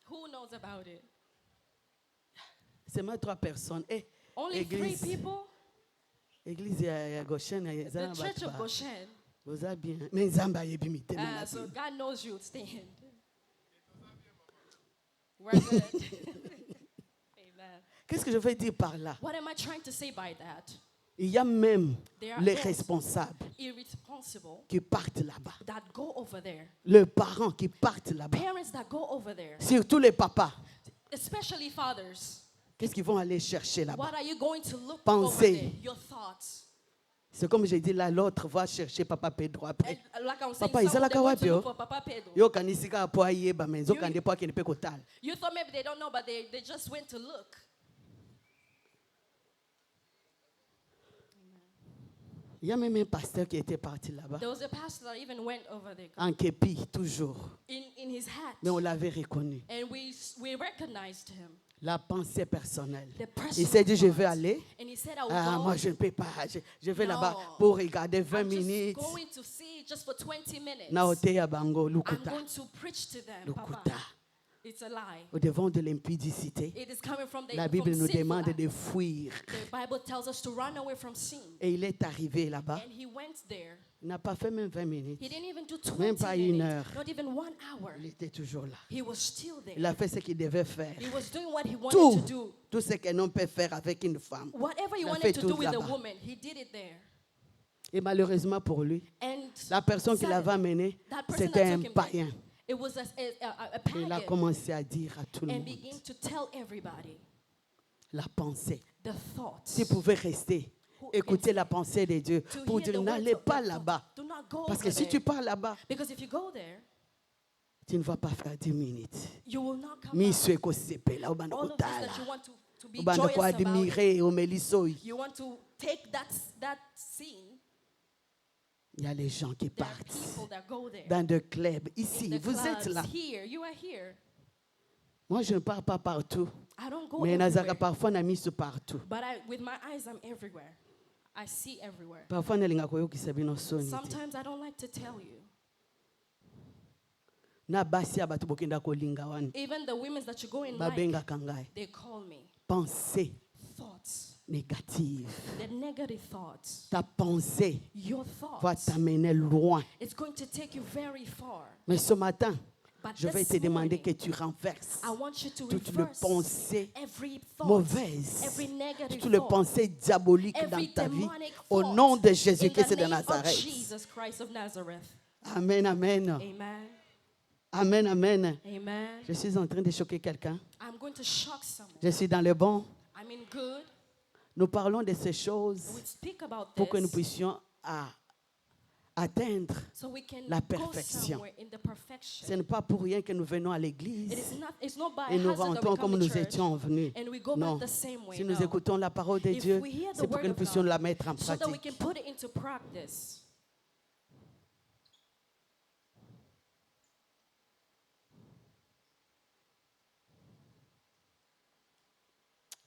Who knows about it? C'est moi 3 personnes. Eh, Only 3 église, people? église ya Goshen, ya The zana Church of batba. Goshen. Boza bien. Mais nzamba yebi miteme na So bi. God knows you stand. We're good. Amen. Qu'est-ce que je veux dire par là? What am I trying to say by that? Il y a même There are les those responsables irresponsible qui partent là-bas. that go over there. Les parents qui partent là-bas. Parents that go over there. Surtout les papas. Especially fathers. Qu'est-ce qu'ils vont aller chercher là-bas? What are you going to look Pensez. over there? Your thoughts. C'est comme j'ai dit là, l'autre va chercher papa Pedro après. And like I'm saying, Papa, some izala of them want to kawapi, look oh? for Papa Pedro. Yo kanisika po ayeba menzo kande po akene pe kotal. You thought maybe they don't know, but they just went to look. Il y a même un pasteur qui était parti là-bas. There was a pastor that even went over there En képi, toujours. in his hat. Mais on l'avait reconnu. And we recognized him. La pensée personnelle. The personal Il s'est dit, je vais thoughts. aller. And he said, I will Ah, go. moi, je ne peux pas. Je vais No. là-bas pour regarder 20 I'm just minutes. going to see just for 20 minutes. Naote ya bango, I'm lukuta. going to preach to them, Papa. Lukuta. It's a lie. Au devant de l'impudicité, It is coming from the la Bible from nous sinful demande act. de fuir. The Bible tells us to run away from sin. Et il est arrivé là-bas. And he went there. Il n'a pas fait même 20 minutes. He didn't even do 20 Même pas une minutes. heure. Not even 1 hour. Il était toujours là. He was still there. Il a fait ce qu'il devait faire. He was doing what he wanted Tout, to do. tout ce qu'un homme peut faire avec une femme. Whatever he Il a wanted fait to tout do with a là-bas. woman, he did it there. Et malheureusement pour lui, And la personne qui l'avait amené, that person c'était that un took him païen. there, it was a Et il a pagan. commencé à dire à tout le And monde begin to tell everybody la pensée. the thoughts. S'il pouvait rester, écouter la pensée de Dieu To pour hear dire the n'allez words of pas God. là-bas. Do not go Parce que over si there. tu pars là-bas, Because if you go there, tu ne vas pas faire 10 minutes. you will not come back. Miso ekosepela obanda All of this kotala. that you want to be Obanda joyous ko about it. admirer omelisoi. You want to take that scene. Il y a les gens qui There are partent people that go there. dans des clubs. In Ici, the vous êtes clubs. là. Here, you are here. Moi, je ne pars pas partout. I don't go Mais everywhere. Nazara, parfois, on a mis partout. But with my eyes, I'm everywhere. I see everywhere. Parfois, nalinga koyokisa bino soni te. Sometimes I don't like to tell you. Na basi ya bato bokenda kolinga wana. Even the women that you go in like, Babengaka ngai. they call me. Pensée Thoughts. négative. The negative thoughts. Ta pensée Your va thoughts. t'amener loin. It's going to take you very far. Mais ce matin, But je vais this te demander morning, que tu renverses I want you to toutes les reverse pensées every thought, mauvaises, every negative toutes les thought, pensées diaboliques dans every ta vie. demonic Au thought, nom de in Jésus-Christ the de name of Nazareth. Jesus Christ of Nazareth. Amen, amen. Amen. Amen, amen. Amen. Je suis en train de choquer quelqu'un. I'm going to shock someone. Je suis dans le bon. I'm in good. Nous parlons de ces choses We speak about pour que nous this puissions atteindre. so we can la go perfection. somewhere in the Ce perfection. n'est pas pour rien que nous venons à l'église It's not by et nous hazard that rentrons we comme come to nous church étions venus. and we go Non. back the same way. Si nous No. écoutons la parole de If Dieu, we hear the c'est pour word que nous of puissions God, la mettre en so that we pratique. can put it into practice.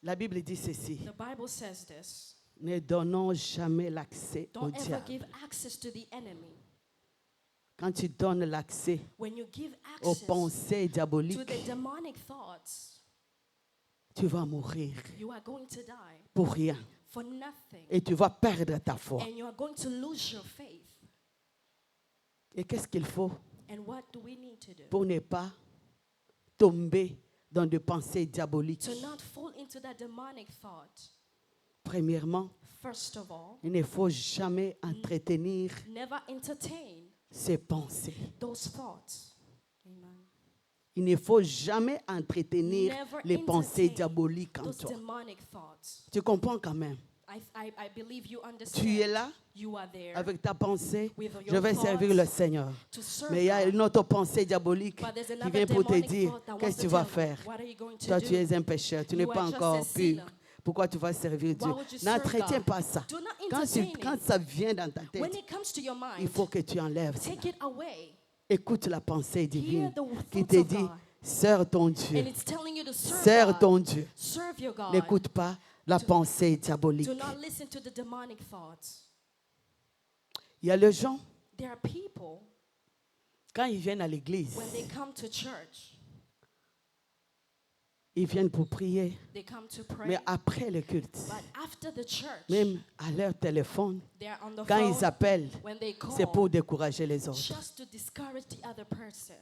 La Bible dit ceci. The Bible says this. Ne donnons jamais l'accès au Don't ever diable. give access to the enemy. Quand tu donnes l'accès When you give aux access pensées to diaboliques, the demonic thoughts, tu vas mourir You are going to die pour rien. for nothing. Et tu vas perdre ta foi. And you are going to lose your faith. Et qu'est-ce qu'il faut And what do we need to do? pour ne pas tomber dans des pensées diaboliques? To not fall into that demonic thought. Premièrement, First of all, il ne faut jamais entretenir never entertain ces pensées. those thoughts. Amen. Il ne faut jamais entretenir Never les pensées entertain diaboliques en those toi. demonic thoughts. Tu comprends quand même? I believe you understand. Tu es là You are there avec ta pensée. with Je your vais thoughts servir le Seigneur. to serve Mais il y a God. une autre pensée diabolique But there's qui another vient pour te demonic dire, thought that wants qu'est-ce que to tu vas tell you, faire? what are you going to Toi, do? tu es un pécheur, tu n'es You pas are just encore a sinner. pur. Pourquoi tu vas servir Dieu? Why would you serve N'entretiens God? pas ça. Do not Quand entertain it. ça vient dans ta When tête, it comes to your il mind, faut que tu enlèves ça. take it away. Écoute la pensée divine Hear the qui thoughts te of dit, God. sers ton And Dieu, it's telling you to serve sers God. ton Dieu. Serve your God. N'écoute pas la pensée diabolique. Do not listen to the demonic thoughts. Il y a les gens, There are people, quand ils viennent à l'église, when they come to church, ils viennent pour prier. they come to pray. Mais après le culte, But after the church, même à leur téléphone, they are on the quand phone. ils appellent, When they call, c'est pour décourager les autres. just to discourage the other person.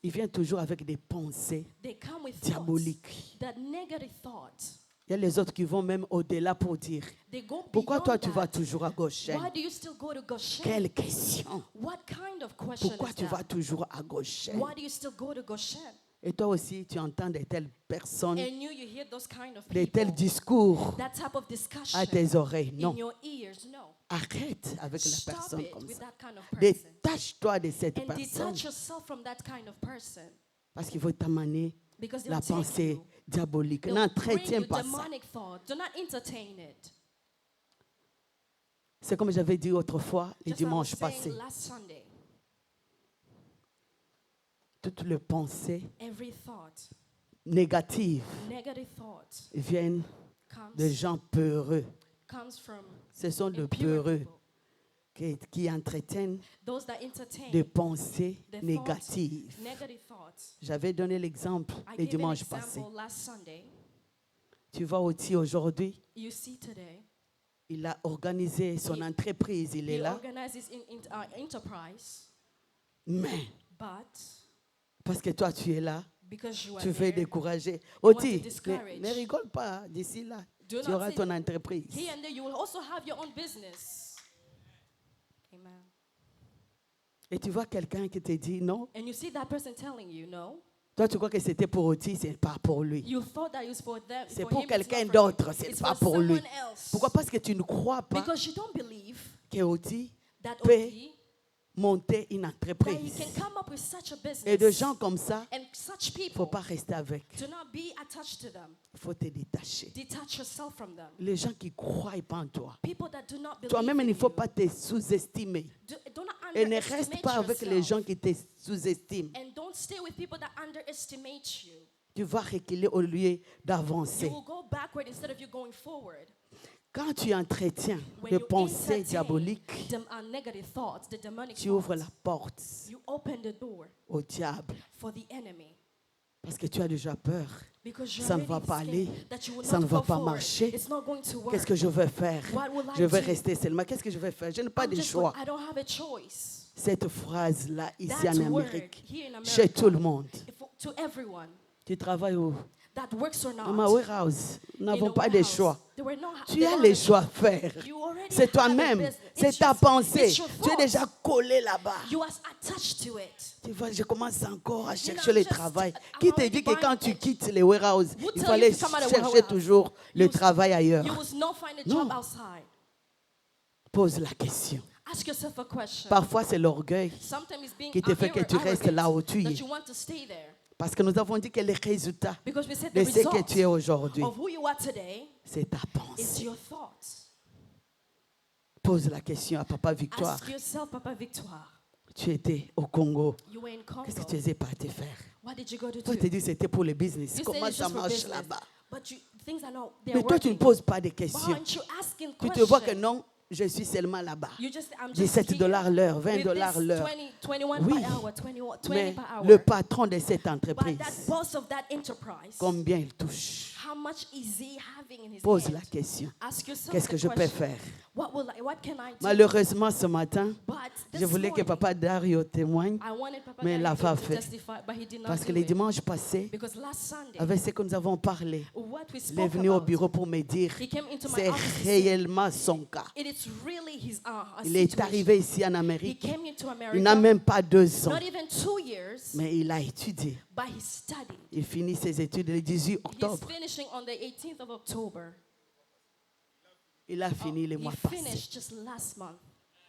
Ils viennent toujours avec des pensées They come with thoughts, diaboliques. that negative thoughts. Il y a les autres qui vont même au-delà pour dire, They go pourquoi beyond toi tu vas that. toujours à Goshen? Why do you still go to Goshen? Quelle question! What kind of question Pourquoi is tu vas that? toujours à Goshen? Why do you still go to Goshen? Et toi aussi, tu entends de telles personnes, And you hear those kind of de people, tels discours that type of discussion à tes oreilles. Non, in your ears. No. arrête avec la Stop personne it comme with ça. that kind of person. Détache-toi de cette And personne detach yourself from that kind of person. parce qu'il faut t'amener Because la they'll take pensée you. diabolique. They'll bring N'entretiens you pas ça. demonic thought. Do not entertain it. C'est comme j'avais dit autrefois, le Just like I was dimanche saying passé. last Sunday, Toutes les pensées every thought, négatives negative thoughts, viennent comes, de gens peureux. comes from Ce sont les impure peureux people. qui entretiennent Those that entertain des pensées the thoughts, négatives. negative thoughts. J'avais donné l'exemple I le gave an dimanche passé. example last Sunday. Tu vois aussi aujourd'hui, You see today, il a organisé son He- entreprise, il est he là, organizes enterprise, mais but parce que toi tu es là, because you are tu veux there, décourager. want Oti, to discourage. ne rigole pas, d'ici là, Do tu not auras say- ton entreprise. here and there you will also have your own business. Amen. Et tu vois quelqu'un qui te dit non, And you see that person telling you, no, toi tu crois que c'était pour Oti, c'est pas pour lui. you thought that it was for them. C'est for pour him, it's quelqu'un not for d'autre, you. c'est It's pas for pour lui. someone else. Pourquoi? Parce que tu ne crois pas Because you don't believe que Oti that peut Oti, monter une that he entreprise. can come up with such a business. Et de gens comme ça, and such il ne faut people, pas rester avec. do not be attached to them. Il faut te détacher. Detach yourself from them. Les gens qui ne croient pas en toi. People that do not believe Toi-même, il in ne faut you. pas te sous-estimer. Do not Et ne reste underestimate pas avec les yourself. gens qui te sous-estiment. And don't stay with people that underestimate you. Tu vas reculer au lieu You d'avancer. will go backward instead of you going forward. Quand tu entretiens When des you pensées entertain diaboliques, negative thoughts, the demonic tu ouvres thoughts, la porte you open the door au diable. for the enemy. Parce que tu as déjà peur. Because you're Ça ne already va pas scared aller. that you will Ça not ne va go pas forward. marcher. It's not going to work. Qu'est-ce que je vais faire? What will I Je vais do? rester seulement. Qu'est-ce que je vais faire? Je n'ai pas I'm de just choix. going- I don't have a choice. Cette phrase-là, ici That en word Amérique, here in America, chez tout le monde. to everyone Tu travailles où? that works or not. Dans ma warehouse. Nous in n'avons a pas de warehouse, choix. there were no- Tu they as don't les have a choix à faire. You already C'est have a toi-même. business. C'est It's ta your- pensée. it's your Tu es thought. déjà collé là-bas. You are attached to it. Tu vois, je commence encore à chercher I'm le just- travail. I'm Qui te already dit que buying quand tu it. quittes les warehouses, Who il tell faut you aller to come out of chercher warehouse? toujours le You- travail ailleurs? You will not find a Non. job outside. Pose la question. Ask yourself a question. Parfois, c'est l'orgueil Sometimes it's being qui te fait que tu restes là où tu that es. you want to stay there. Parce que nous avons dit que les résultats Because we said de the ce que result tu es aujourd'hui, of who you are today c'est ta is pensée. your thoughts. Pose la question à Papa Victoire. Ask yourself, Papa Victoire, Tu étais au Congo. you were in Congo. Qu'est-ce que tu faisais partir faire? What did you go to Toi, do? tu te dis que c'était pour le business. You said Comment it's ça just for marche business. là-bas? But things are not, they're Mais toi, tu ne working. poses pas de Why questions. aren't you asking Tu questions? te vois que non, je suis seulement là-bas. You just, I'm just 17 here dollars l'heure, 20 with dollars this l'heure. 21 Oui. per hour, 20 Mais per hour. le patron de cette But entreprise, that boss of that enterprise, combien il touche? How much is he having in his Pose hand? la question. Ask yourself Qu'est-ce que the je peux question. faire? What can I do? Malheureusement, ce matin, But this je voulais que morning, Papa Dario témoigne, I wanted Papa mais il Gary l'a pas to fait. testify, but he did not parce que do les it. dimanches passés, Because last Sunday, avec ce que nous avons parlé, what we il est spoke venu au about, bureau pour me dire, he came into my c'est office to say, réellement son cas. it is really his Il est situation. arrivé ici en He Amérique, came into il n'a America, même pas 2 ans, not even 2 years, mais il a étudié. but he studied. Il finit ses études le 18 He's octobre. finishing on the 18th of October. Il a fini le He mois passé. finished just last month.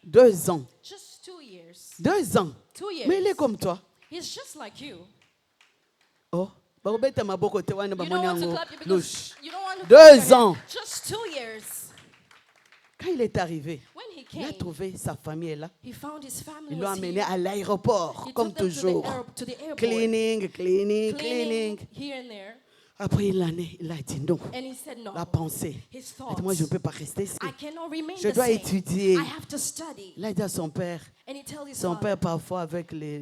2 ans. Just 2 years. 2 ans. 2 years. Mais il est comme toi. He's just like you. Oh. bakobeta maboko te wana You don't bamoni want to yango clap you because louche. you don't want to 2 clap your ans. hands. Just 2 years. Quand il est arrivé, When he il a came, trouvé sa famille est là. he found his family Ils l'ont was amené here. à l'aéroport, He comme took them toujours. to the airport. Cleaning, cleaning, Cleaning cleaning. here and there. Après, il a dit non. And he said no. La pensée. His Il thoughts. dit, moi, je ne peux pas rester ici. I cannot remain Je the dois same. étudier. I have to study. Il a dit à son père, And he tells his son father, père parfois avec les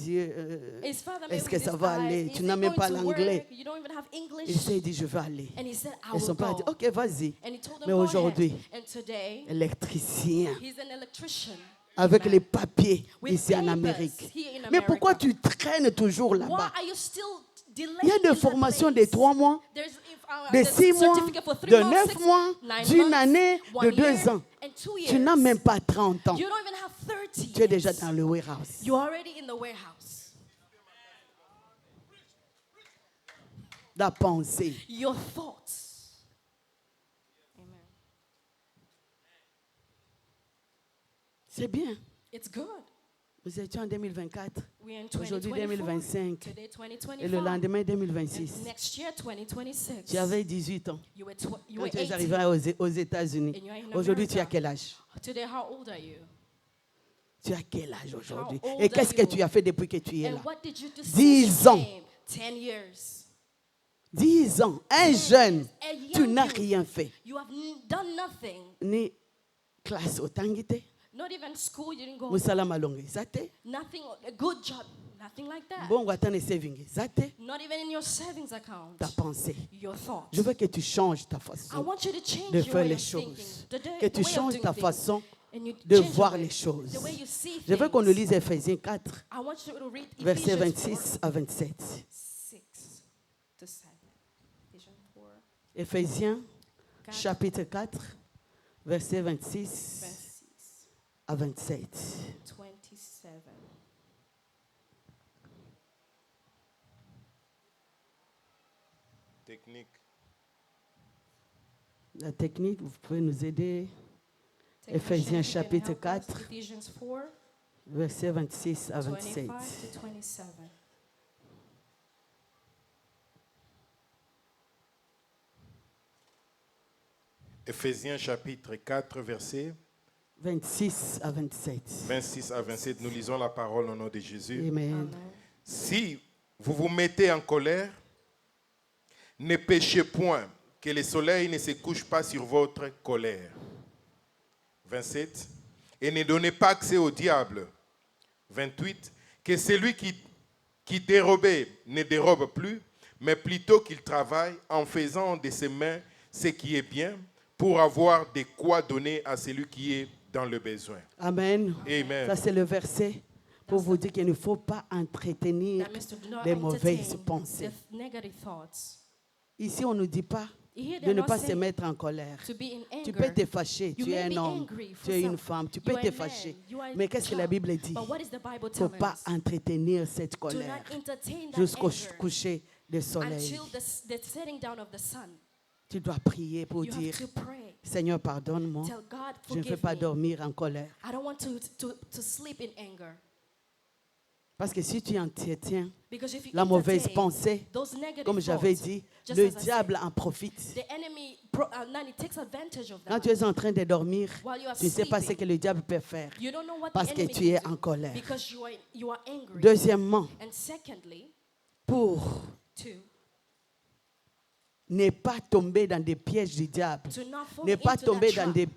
yeux, his father est-ce maybe que with ça his va eyes, aller? is Tu he n'as même going pas to l'anglais. work? You don't even have English. Il s'est dit, je vais aller. And he said, I Et son will père a dit, go. ok, vas-y. And he told him, Mais go aujourd'hui, ahead. And today, électricien, he's an electrician. avec Amen. les papiers With ici en papers Amérique. here in Mais pourquoi America. tu traînes toujours Why là-bas? are you still delaying Il y a in des that formations de place? 3 mois, There's, de there's 6 mois, certificate for 3 de months, 9 6, mois, 9 d'une months, année, 1 de 2 year, ans. and 2 years. Tu n'as même pas 30 ans. You don't even have 30 Tu es déjà years. dans le warehouse. You're already in the warehouse. La pensée. Your thoughts. Amen. C'est bien. It's good. Nous étions en 2024. We're in Aujourd'hui 2024. 2025. Today Et le 2025. lendemain And 2026. next year 2026. Tu avais 18 ans. You were, you Quand were tu es 18. arrivé aux États-Unis. And you're in Aujourd'hui, tu as America. quel âge? Today, how old are you? Tu as quel âge aujourd'hui? How old Et qu'est-ce are que you? tu as fait depuis que tu es là? And what did you do 10 since you ans. came? 10 years. 10 ans. Un jeune. A Tu young n'as youth. rien fait. You have done nothing. Ni classe otangite. Not even school, you didn't go. Musala malonge. Zate. Nothing, a good job, nothing like that. Bon, atane saving. Zate. Not even in your savings account. Ta pensée. Your thoughts. Je veux que tu changes ta I façon want you to change de your faire way les of thinking. choses. The Que the tu way of changes doing ta things. façon And you de change your voir way, les choses. The way you see Je veux qu'on nous things. lise Ephésiens 4, I want you to read versets Ephesians 26 à 27. 6 to 7. Ephesians 4, Éphésiens 4, chapitre 4, versets 26 verse à 27. 27. Technique. La technique, vous pouvez nous aider. Technician, Éphésiens you can chapitre help us. 4, Ephesians 4, versets 26 à 27. 25 to 27. Éphésiens chapitre 4, versets 26 à 27. 26 à 27. Nous lisons la parole au nom de Jésus. Amen. Amen. Si vous vous mettez en colère, ne péchez point, que le soleil ne se couche pas sur votre colère. 27. Et ne donnez pas accès au diable. 28. Que celui qui dérobait ne dérobe plus, mais plutôt qu'il travaille en faisant de ses mains ce qui est bien, pour avoir de quoi donner à celui qui est dans le besoin. Amen. Amen. Ça, c'est le verset pour vous dire qu'il ne faut pas entretenir That means to do not les mauvaises entertain pensées. the negative thoughts. Ici, on ne nous dit pas Here de they're ne not pas se saying mettre en colère. to be in anger. Tu peux te fâcher, You tu es may un be homme, angry for tu es une some. femme, tu You peux are te a man, fâcher. you are a Mais qu'est-ce que la child. Bible dit? But what is the Bible Il ne faut telling pas us? entretenir cette Do colère not entertain that jusqu'au anger coucher du soleil. until the setting down of the sun. Tu dois prier pour You dire, have to pray. Seigneur, pardonne-moi. Tell God, Je ne veux forgive pas me. dormir en colère. I don't want to sleep in anger. Parce que si tu entretiens Because if you la mauvaise entertain pensée, those negative comme j'avais thoughts, dit, just le as I said, diable en profite. the enemy takes advantage of Quand that. tu es en train de dormir, While you are tu ne sais pas ce sleeping, que le diable peut faire you don't know what parce the que enemy tu es can en do colère. because you are angry. Deuxièmement, And secondly, pour to ne pas tomber dans des pièges du diable, not fall ne pas into tomber that dans trap, des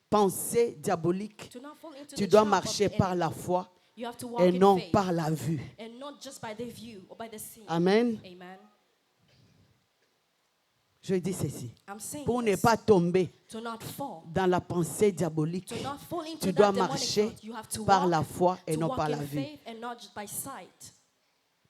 pensées diaboliques, to not fall into tu the dois trap of marcher the par enemy. la foi You have to walk et in non faith, par la vue. and not just by the view or by the seeing. Amen. Amen. Je dis ceci. I'm saying Pour ne this, pas tomber to not fall, dans la pensée diabolique, to not fall into tu dois that demonic marcher thought. You have to par walk, la foi et to non walk par in la vue. faith and not just by sight.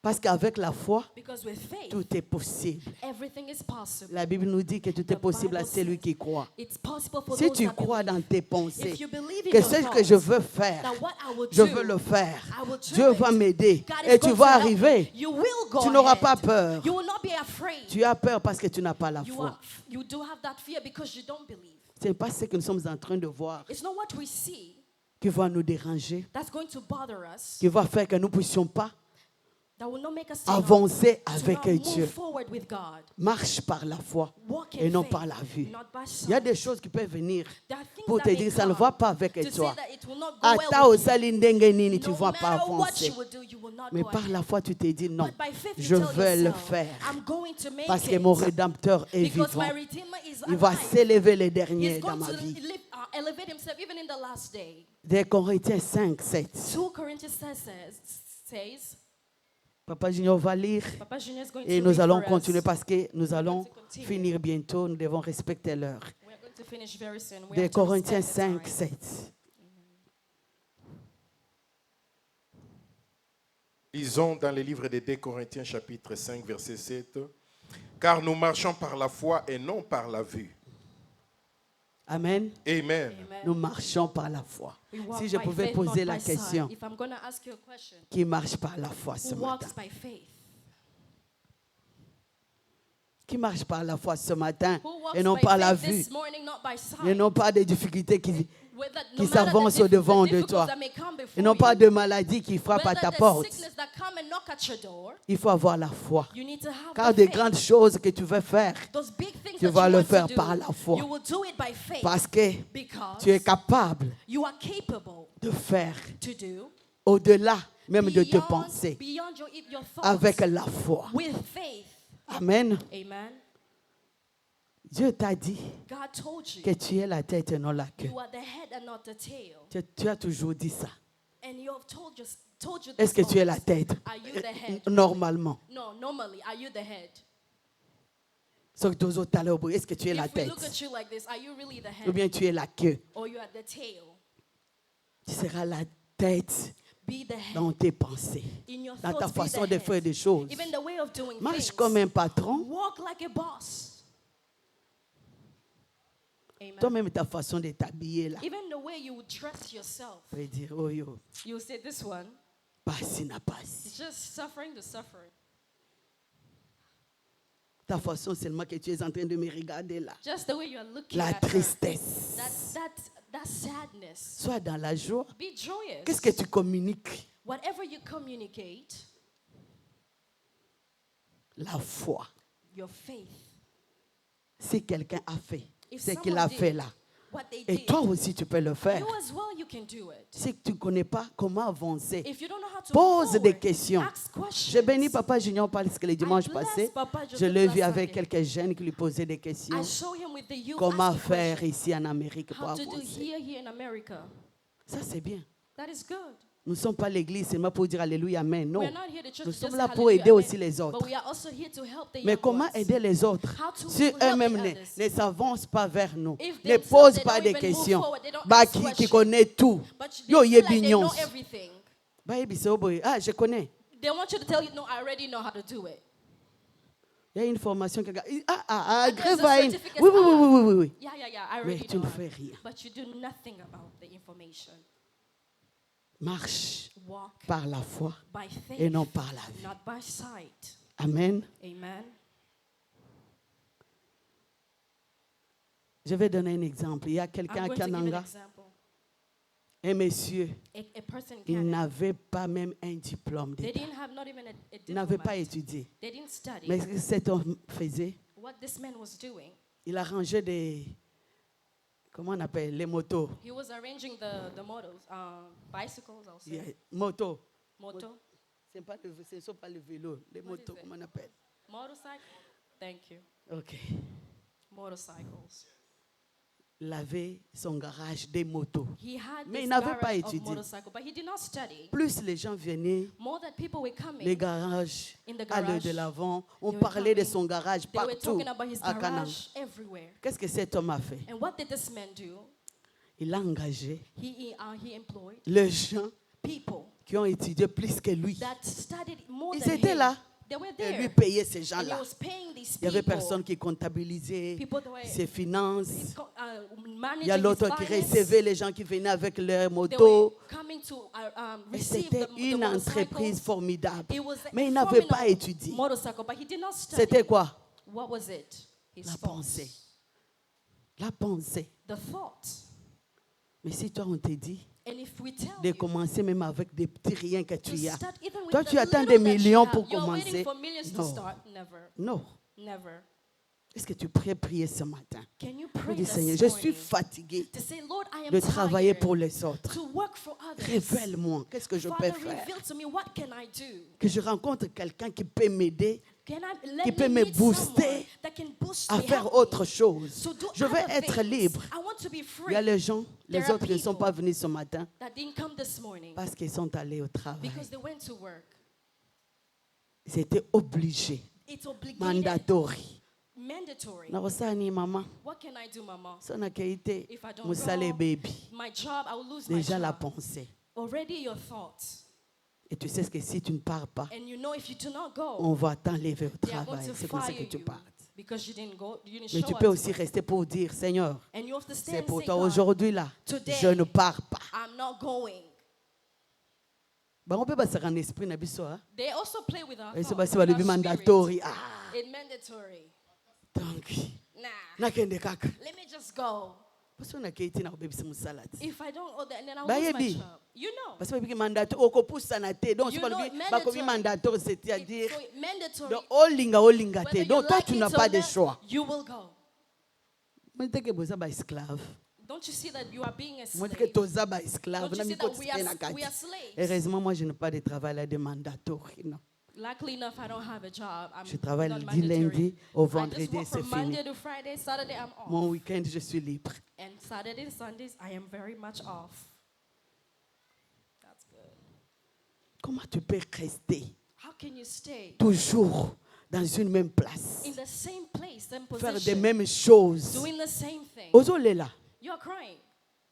Parce qu'avec la foi, Because with faith, tout est possible. everything is possible. La Bible nous dit que tout est The possible à Bible celui says qui croit. It's possible for Si those tu that crois believe. dans tes pensées, If you believe in que your ce que thoughts, je veux faire, that what I will je do, veux le faire, I will do Dieu it. va m'aider God is et tu going vas to help arriver. me. You will go Tu n'auras ahead. pas peur. You will not be afraid. Tu as peur parce que tu n'as pas la You, foi. you do have that fear because you don't believe. Ce n'est pas ce que nous sommes en train de voir It's not what we see qui va nous déranger, that's going to bother us, qui va faire que nous ne puissions pas that will not make us avancer to avec not move Dieu. forward with God. Marche par la foi Walk in et non faith, par la vue. not by sight. Il y a des choses qui peuvent venir There are things pour that te may dire ça ne come va pas avec to say toi. that it will not go Ata well with you. osali ndenge nini, tu ne No vas pas matter what avancer. you will do, you will not Mais go par ahead. la foi, tu te dis non, But by faith, you je tell vais le yourself, faire. I'm going to make Parce que it. mon Rédempteur est Because vivant. my Redeemer is Il va alive. s'élever les derniers He's dans going ma to vie. elevate himself even in the last day. Des Corinthiens 5, 7. 2 Corinthians says Papa Junior va lire Papa Junior is going et to nous read allons for continuer us. parce que nous allons to continue. finir bientôt. Nous devons respecter l'heure. We are going to finish very soon. We Des have to Corinthiens respect the 5, time. 7. Lisons dans le livre des 2 Corinthiens chapitre 5 verset 7. Car nous marchons par la foi et non par la vue. Amen. Amen. Amen. Nous marchons par la foi. We walk Si je by pouvais faith, poser not la by sight. question, If I'm going to ask you a question, qui marche par la foi ce who matin? walks by faith? Qui marche par la foi ce matin Who walks et non by par la faith vue this morning, not by sight? et non pas des difficultés qui No matter s'avancent the au-devant de difficulties toi that may come before et non pas you, de maladies qui frappent à whether ta the porte. sickness that come and knock at your door, Il faut avoir la foi. you need to have Car the des faith. grandes choses que tu veux faire, Those big things tu that vas you le want faire to par do, la foi. you will do it by faith Parce que because tu es capable you are capable de faire to do au-delà même de tes beyond, pensées beyond your thoughts avec la foi. with faith. Amen. Amen. Dieu t'a dit God told you que tu es la tête et non la queue. you are the head and not the tail. Tu as toujours dit ça. And you have told you Est-ce this que tu es la always. tête? Are you the head? Normalement. No, normally, are you the head? Sauf que deux autres, tout à l'heure, est-ce que tu es la If we tête? look at you like this, are you really the Ou head? bien tu es la queue? Or you are the tail? Tu seras la tête Be the head. dans tes pensées, In your dans ta thoughts, be façon the de head. faire des choses. Even the way of doing Marche things. comme un patron. Walk like a boss. Amen. Toi-même, ta façon de t'habiller là. Even the way you would dress yourself. Tu peux dire, oh yo, You say this one, passi n'a passi. it's just suffering to suffering. Ta façon seulement que tu es en train de me regarder là. Just the way you are looking La at her. tristesse. That sadness. Sois dans la joie. Be joyous. Qu'est-ce que tu communiques? Whatever you communicate, La foi. your faith. Si quelqu'un a fait If ce qu'il someone a did fait là, what they et did, toi aussi tu peux le faire. you as well, you can do it. Si tu ne connais pas comment avancer, If you don't know how to pose move des forward, questions. ask questions. Je bénis Papa Junior parce que le dimanche bless passé, Papa Joseph je l'ai vu last avec Sunday. quelques jeunes qui lui posaient des questions. I saw him with the youth Comment asking faire questions. ici en Amérique pour How to do avancer? here in America. Ça c'est bien. That is good. Nous ne sommes pas l'église seulement pour dire Alléluia, Amen. Non. We're not here to church Nous to sommes just là say pour hallelujah, aider amen. aussi les autres. But we are also here to help the Mais young comment ones. aider les autres How to si help eux-mêmes the ne others. s'avancent pas vers nous, If ne themselves, posent they pas don't des even move questions, forward, they don't bah, ask qui questions. connaît tout. But they Yo, feel ye like they know bignons. everything. Bah, eh, bisous, boy. Ah, je connais. They want you to tell you, no, I already know how to do it. Il y a une formation qui There's grève a à une. certificate. Oui, oui, oui, oui, oui, oui. Yeah, I Mais already tu know. ne fais rien. But you do nothing about the information. Marche Walk par la foi by faith, et non par la vue. not by sight. Amen. Amen. Je vais donner un exemple. Il y a I'm quelqu'un à going to give an Kananga, example. un monsieur, A person in il Canada, n'avait pas même un diplôme they d'État. didn't have not even a Il n'avait diploma. pas étudié. They didn't study. Mais ce que cet homme faisait, What this man was doing, il arrangeait des, comment on appelle, les motos. he was arranging the models, bicycles, I'll say. Yeah, motos. Moto, Ce ne sont pas les vélos, les What motos, is it? comment on appelle. motorcycle. Thank you. Ok. Motorcycles. Il avait son garage des motos. He had Mais this il n'avait pas garage of étudié. motorcycle, but he did not study. Plus les gens venaient, More that people were coming, les garages In the allaient garage, de l'avant. On they were parlait de coming, son garage they were partout talking about his à Canaan. garage everywhere. Qu'est-ce que cet homme a fait? And what did this man do? Il a engagé He employed les gens people qui ont étudié plus que lui. that studied more Ils than étaient him. là. They were Et there. lui payait ces And he gens-là. was paying these Il y avait people. personne qui comptabilisait People that were- ses finances. Managing Il y a l'autre his qui finance. recevait les gens qui venaient avec leur They moto. were coming to Et receive c'était the une motorcycles. entreprise formidable. It was a Mais il n'avait pas formidable étudié. motorcycle, but he did not study. C'était quoi? What was it? His La thoughts. pensée. La pensée. The thought. Mais si toi, on te dit And if we tell de you commencer même avec des petits riens que to tu as. start even with Toi, the tu attends little des that you millions have, pour you're waiting commencer. for millions to Non. start. Never. Non. Never. Est-ce que tu pourrais prier ce matin? Can you Pour pray dire, this Seigneur, je suis morning fatigué to say, Lord, I am de travailler tired pour les autres. to work for others. Révèle-moi, qu'est-ce que je peux Father, faire? reveal to me what can I do? Que je rencontre quelqu'un qui peut m'aider Can I Qui let peut me me meet booster someone that can boost à me, faire help autre me chose. to do Je veux other être things. libre. I want to be free. Il y a les gens, les There are autres qui ne sont people pas venus ce matin that didn't come this morning parce qu'ils sont allés au travail. because they went to work. Ils étaient obligés, It's obligated, mandatory. mandatory. Nakosani mama, What can I do, Mama? sona keite If I don't musale go, baby. my job, I will lose my Déjà la job. pensée. Already your thoughts. Et tu sais que si tu ne pars pas, And you know if you do not go, on va t'enlever au they are going travail. to C'est comme ça fire que tu you partes. because you didn't go, you didn't Mais show tu up peux to aussi work. rester pour dire, Seigneur, And you have to stand c'est and pour say, toi God, aujourd'hui là. today, Je ne pars pas. I'm not going. Bah, on peut pas se rendre esprit na biso, hein. They also play with our Et c'est thoughts, parce que with le our spirit. mandatory. Ah, It's mandatory. donc, Nah, nakende kaka. let me just go. Parce qu'on a keite na obebisa musalati. If I don't go there, then I Bah, lose my yebi. job. You know. Parce que mandatory okopusa na te. Donc You c'est pas know, le mandatory. bakomi mandatory, c'est-à-dire It's so mandatory. donc olinga te. Whether you Donc toi like tu it n'as or pas de not, choix. you will go. Moi te ke boza ba esclave. Don't you see that you are being a Moi slave? te ke toza ba esclave Don't na you see miko that we tse na are kati. slaves? Heureusement moi je n'ai pas de travail là de mandatory, non. Luckily enough, I don't have a job. I'm Je travaille not du mandatory. lundi au I just vendredi, work c'est from fini. Monday to Friday. Saturday, I'm off. Mon week-end je suis libre. And Saturday and Sundays, I am very much off. That's good. Comment tu peux rester How can you stay toujours dans une même place, in the same place, same faire des position, mêmes choses? doing the same thing? Ozolela. You're crying.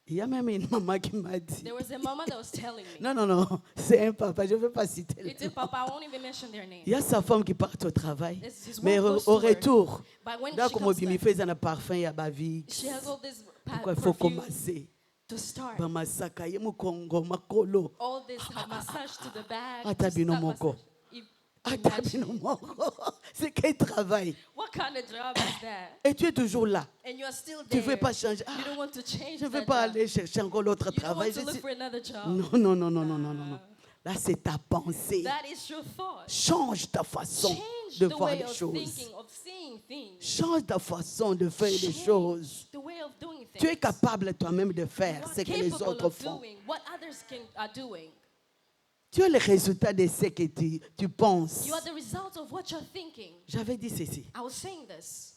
Il y a même une maman qui m'a dit. There was a mama that was telling me. Non, non, non, c'est un papa, je ne veux pas citer le It's a nom. papa. I won't even mention their name. Il y a sa femme qui part au travail, This is mais one goes au to work. retour, But when là, she comme comes il back, fait un parfum, il y a Bavi. she has all this Pourquoi il faut perfume commencer? to start. Bamasaka, ye mukongo, makolo. All this massage to the back. Ata to bino start moko. massage. If- Attends, imagine. bino moko. C'est quel travail? What kind of job is that? Et tu es toujours là. And you are still Tu there. ne veux pas changer. You don't want to change Je ne veux that pas job. aller chercher encore l'autre You don't travail. want to look for another job. Non, non, non, non, non, non, non, non. Là, c'est ta pensée. That is your thought. Change ta façon Change de the voir way les of choses. thinking, of seeing things. Change ta façon de faire les Change choses. the way of doing things. Tu es capable toi-même de You faire are ce que les capable autres of font. doing what others are doing. Tu es le résultat de ce que tu penses. You are the result of what you're thinking. J'avais dit ceci. I was saying this.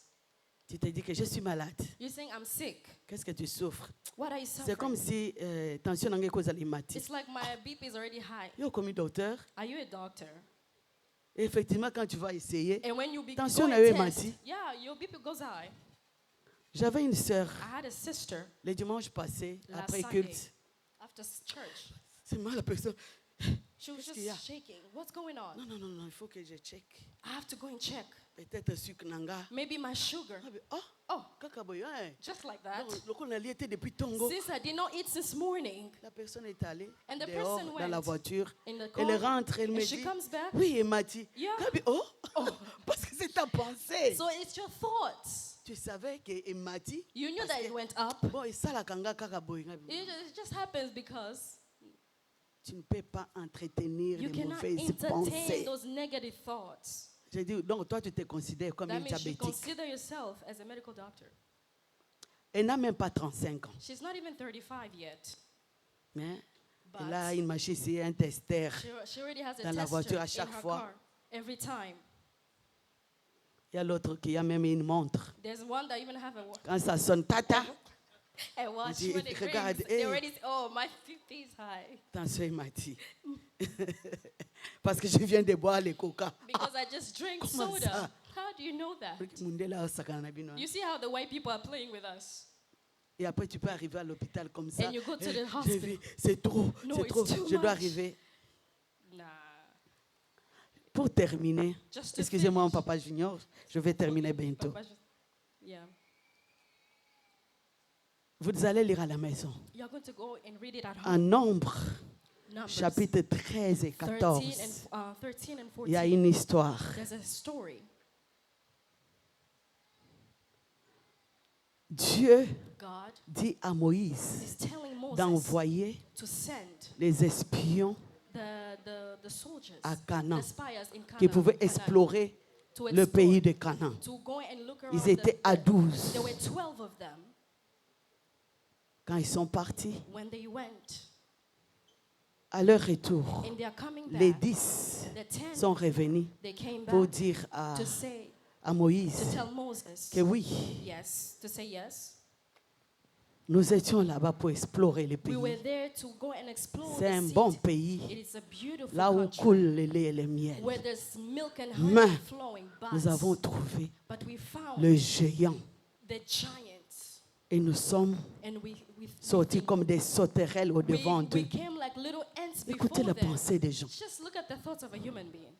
Tu te dis que je suis malade. You're saying I'm sick. Qu'est-ce que tu souffres? What are you C'est comme suffering? si tension nange cause alimati. It's like my BP is already high. Yo comme docteur, Are you a doctor? effectivement quand tu vas essayer, And when you go Tension and avait test, menti. yeah, your BP goes high. j'avais une sœur I had a sister le dimanche passé last après Sunday culte. after church. C'est moi la personne. She was Qu'est-ce qu'il y a? just shaking. What's going on? Non, non, non, non, il faut que je check. I have to go and check. Peut-être sucre nanga. Maybe my sugar. Oh, Oh, kaka boy, hein. just like that. Donc, le qu'on a lié était depuis Tongo. Since I did not eat since morning, La personne est allée And the dehors person dans la went voiture. in the Elle car, rentre, elle and me she dit, comes back. oui, elle m'a dit, Yeah. Gabi, oh, parce que c'est ta pensée. So it's your thoughts. Tu savais qu'elle m'a dit, You knew parce that que- it went up. bon, et ça la kanga kaka boy, Gabi. It just happens because Tu ne peux pas entretenir you les cannot mauvaises entertain pensées. those negative thoughts. J'ai dit, donc toi tu te considères comme That une means you diabétique. consider yourself as a medical doctor. Elle n'a même pas 35 ans. She's not even 35 yet. Hein? But Elle a une machine, c'est un testeur. she already has a Dans la tester voiture à in chaque her fois. car every time. Il y a l'autre qui a même une montre. There's one that even have a Quand ça sonne, tata, And watch dit, when it regarde, rains, hey. they already say, oh, my feet is high. Attention, il m'a dit. Parce que je viens de boire les coca. Because I just drink Comment soda. ça? How do you know that? Mundela osakana bino. You see how the white people are playing with us? Et après, tu peux arriver à l'hôpital comme ça. And you go to Eh, the j'ai hospital. vu, c'est trop, No, c'est it's trop. too Je dois much. arriver. Nah. Pour terminer, Just to excusez-moi, mon finish. papa junior, je vais terminer bientôt. Papa, yeah. Vous allez lire à la maison. You're going to go and read it at home. En Nombre, Numbers chapitre 13 et 14, 13 and 14. il y a une histoire. There's a story. Dieu God dit à Moïse is telling Moses d'envoyer to send les espions the soldiers, à Canaan the spies in Canaan, qui pouvaient explorer to le explore, pays de Canaan. to go and look around. Ils étaient à 12. There were 12 of them. Quand ils sont partis, When they went, à leur retour, and they are coming les back, 10 the 10, sont revenus they came pour back dire à to say, to Moïse tell Moses, que oui, yes, to say yes. nous étions là-bas pour explorer le We were pays. there to go and explore C'est the un city. bon pays, It is a beautiful là où country coule le lait et le miel. where there's milk and Mais honey flowing. Nous avons trouvé But we found le géant the giants, et nous sommes and we sortis comme des sauterelles au devant d'eux. we came like little ants Écoutez before la them. pensée des gens. Just look at the thoughts of a human being.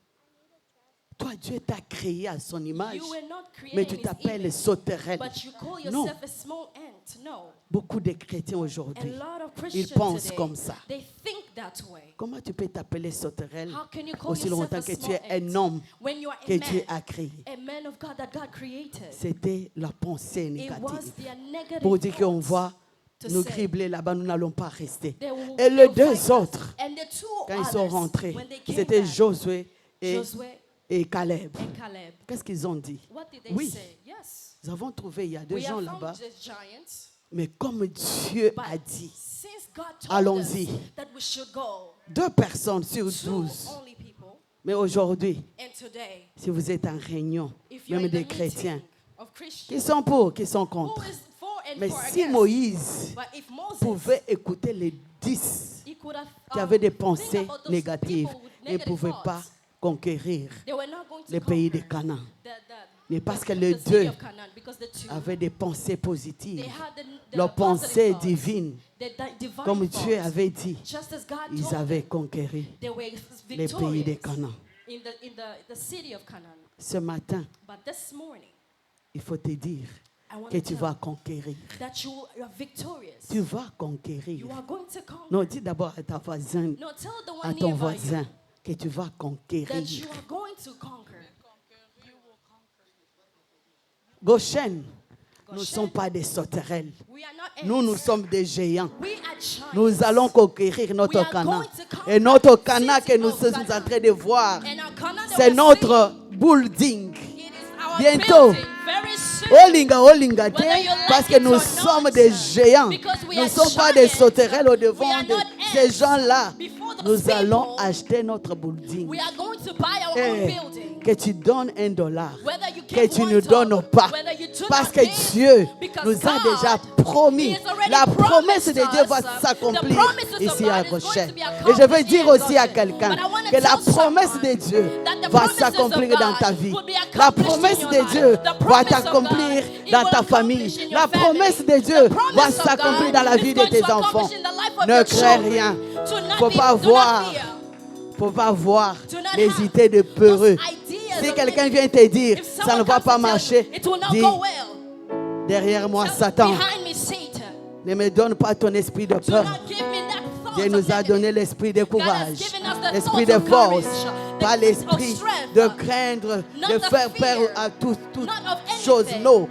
Toi, Dieu t'a créé à son image, You were not mais created tu in his t'appelles image, sauterelle. but you call Non. yourself a small ant. No. Beaucoup de chrétiens A aujourd'hui, lot of ils Christians pensent today, comme ça. they think that way. Comment tu peux t'appeler sauterelle How can you call aussi yourself longtemps a que tu small es un ant homme when you are que a Dieu man, a créé? a man of God that God created? C'était la pensée It was négative. their negative Pour dire qu'on thoughts va to nous say. cribler là-bas, nous n'allons pas rester. They will- Et les they'll deux fight us. autres, And the two quand ils sont others, rentrés, when they came c'était back, Josué Josué et Caleb. and Caleb, Qu'est-ce qu'ils ont dit? what did they Oui, say? Yes. nous avons trouvé, il y a deux We gens have là-bas, found the giants, mais comme Dieu but a dit, since God told allons-y. us that we should go, 2 personnes sur 2 12. only people, Mais aujourd'hui, and today, si vous êtes en réunion, if you're même in the des meeting chrétiens, of qui Christians, sont pour, qui sont who contre. is for and Mais for si against? Moïse But if Moses, pouvait écouter les 10 he could have, qui avaient des think pensées about those négatives, people with ils ne negative pouvaient thoughts, pas conquérir they were not going to le pays de conquer Canaan. Mais the parce que the les city deux of Canaan, because the two, avaient des pensées they positives, had the leurs positive pensées thoughts, divines, the divine comme thoughts. Dieu avait dit, Just as God ils told avaient them, conquéri they were les pays de victorious Canaan. in the city of Canaan. Ce matin, But this morning, il faut te dire I want que to tu tell vas you conquérir. that you are victorious. Tu vas conquérir. You are going to conquer. Non, dis d'abord à ta voisine, No, tell the à one ton nearby you voisin, que tu vas that conquérir. you are going to conquer. Goshen, nous ne Goshen, sommes pas des sauterelles. we are not Nous, nous ants. sommes des géants. We are giants. Nous allons conquérir We notre are Canaan. going to conquer Et notre the Canaan city que nous of sommes Canaan. en train de voir, And our Canaan that c'est we're notre building. seeing, it is our Bientôt. building, very soon. Olinga, olinga Whether te, you like parce que it nous or sommes not, des géants. because we Nous ne are sommes pas des giants, sauterelles au we devant are de not ces ants. gens-là. Before those Nous allons people, acheter notre building. we are going to buy our Eh, own building. que tu donnes $1, Whether you que give tu one ne dollar, donnes pas. whether you do Parce not que give, Dieu because nous a God, déjà promis. He has already La promesse de promised Dieu us, va the s'accomplir promises of ici God à is going Goshen. to be Et je veux accomplished dire here in aussi à Goshen. quelqu'un But I wanna que la tell promesse someone de Dieu that the va promises of s'accomplir dans God ta vie. will be La accomplished promesse in your de life. Dieu The va promise of t'accomplir God, it dans will ta accomplish famille. in your La family. promesse de Dieu The promise va of s'accomplir God dans la is vie de going tes to accomplish enfants. in the life of Ne your crains children. rien. Do not Faut be- pas do not voir. fear. Faut pas voir Do not les have idées de peureux. those ideas Si of quelqu'un thinking. vient te dire, If ça someone ne va comes pas to tell marcher, you, it will not dis, go well. derrière moi, Tell Satan, behind me, Satan. ne me donne pas ton esprit de Do peur. not give me that thought Dieu of nous a negative. donné l'esprit de God has courage, given us the l'esprit thought de of force, courage, pas the l'esprit of strength, de craindre, not de of faire fear, peur à toutes not of choses. anything. Non, Amen.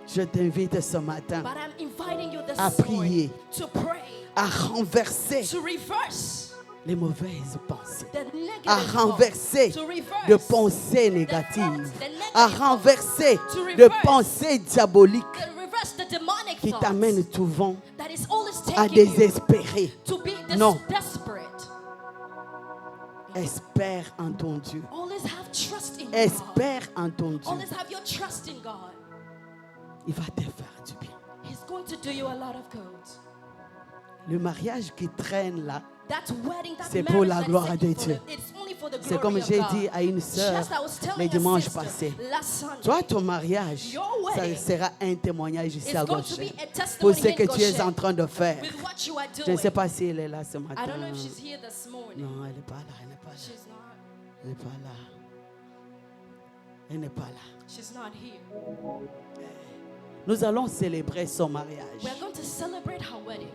je t'invite ce matin But I'm inviting you this à prier, morning to pray, à renverser to reverse les mauvaises pensées, the negative à renverser thoughts, to reverse de pensées négatives, the negative à thoughts, renverser to de reverse pensées diaboliques reverse the demonic qui thoughts t'amènent souvent that is always à taking you désespérer. to be Non. desperate. Espère en ton Dieu. Always have trust in God. Espère en ton Dieu. Always have your trust in God. Il va te faire du bien. He's going to do you a lot of good. Le mariage qui traîne là, That wedding, that c'est pour marriage la that is gloire set de for Dieu. the- it's only for the C'est glory comme of j'ai God. dit à une sœur Just I was telling le a dimanche sister passé. last Sunday, Toi, ton mariage, Your ça wedding sera un témoignage ici it's à going to Goshen. be a testimony Pour ce in que tu es Goshen en train de faire. with what you are Je ne doing. sais pas si elle est là ce matin. I don't know if she's here this morning. Non, elle n'est pas là, elle n'est pas là. She's not. Elle n'est pas là. Elle n'est pas là. She's not here. Nous allons célébrer son mariage We're going to celebrate her wedding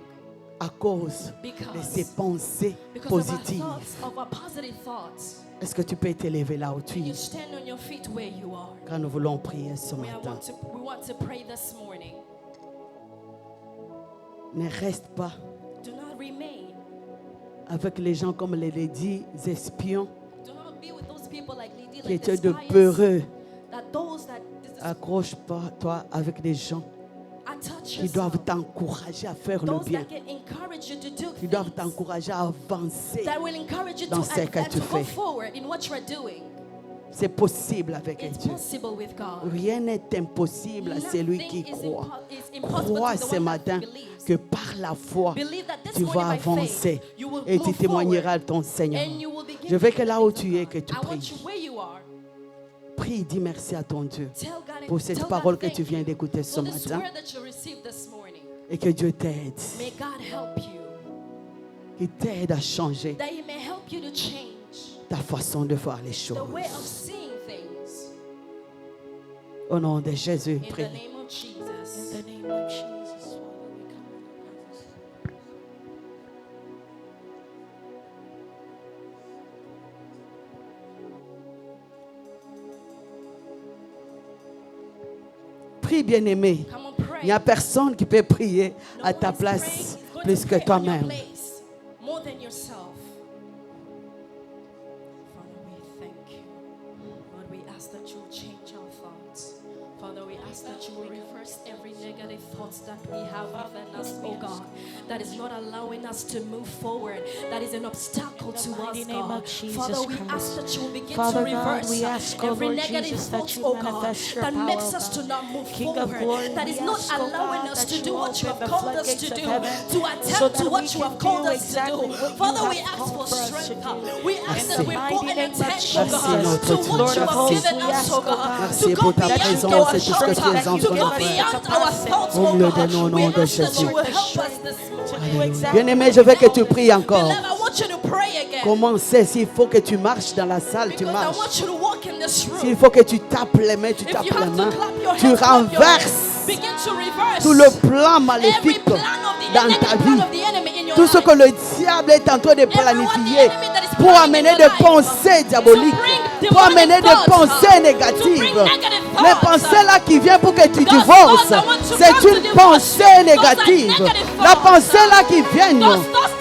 à cause de ses because pensées of our positives. thoughts, of our positive thoughts. Est-ce que tu peux t'élever là où tu Can you es stand on your feet where you are? quand nous voulons prier ce We matin? want to pray this morning. Ne reste pas Do not remain. avec les gens comme les ladies espions Do not be with those people like Lady, qui like the étaient de spies, peureux. that those that Accroche pas toi avec des gens attach qui doivent yourself. t'encourager à faire le Those bien, that can encourage you to do qui doivent things, t'encourager à avancer. that will encourage you to, dans ce que tu to go fais. forward in what you are doing. C'est possible avec It's Dieu. possible with God. Rien n'est impossible à celui qui Nothing croit. is impossible Crois to the ce one matin that believes. que par la foi, Believe that this tu morning vas by faith, avancer you will et tu move témoigneras de forward ton Seigneur. and you will begin Je veux to que là où thank tu es, God. que tu I want pries. you where you are. Prie, dis merci à ton Dieu Tell God, pour cette tell parole God que thank tu viens you d'écouter ce for this matin word that you received this morning. et que Dieu t'aide, May God help you. qu'il t'aide à changer That He may help you to change ta façon de voir les the choses. way of seeing things. Au nom de Jésus, In the prie. name of Jesus. In the name of Jesus, Father, we come in your presence. Prie, bien-aimé. Come on, pray. Il n'y a personne qui peut prier No à one ta is place praying, is going plus to que pray on your toi-même. place, more than yourself. Father, we thank you. Lord, we ask that you will change our thoughts. Father, we ask that you will reverse every negative thoughts that we have within us, oh God, that is not allowing us to move forward, that is an obstacle to us, mighty name God. of Jesus Father, we Christ. ask that you will begin Father to God, reverse we ask, oh every Lord negative Jesus, that thoughts, you oh God, manifest your that power, makes oh us to God. not move King of forward, glory, that is we not ask, oh allowing God, us that to you do what you open have the called us floodgates to of do, heaven to so attempt that to we what you can have called do us to exactly do. what you Father, we have ask called for for us to strength. do. We ask In that the we mighty put an name of intention, Jesus. God, Merci, to notre what Dieu. you have Lord of given hosts, we us, ask, oh oh God, God, Merci to go pour ta beyond présence our et tout ce que tu es shelter, en to train go de faire. beyond our thoughts, Au oh nom God. de We nom de ask that you Jésus. will help us this morning. exactly Bien-aimé, je veux que tu pries encore. Beloved, I want you to pray again. Commencez, s'il faut que tu marches dans la salle, tu Because I marches. want you to walk in this room. S'il faut que tu tapes les mains, tu If tapes you les have to mains. clap your Tu hands, clap your hands. renverses Begin to reverse tout le plan every maléfique plan of the dans ta negative vie. plan of the enemy in your Tout ce life. que le diable est en train de planifier pour amener des pensées diaboliques, pour amener des pensées négatives. Les pensées là qui viennent pour que tu divorces, c'est une pensée négative. La pensée là qui vient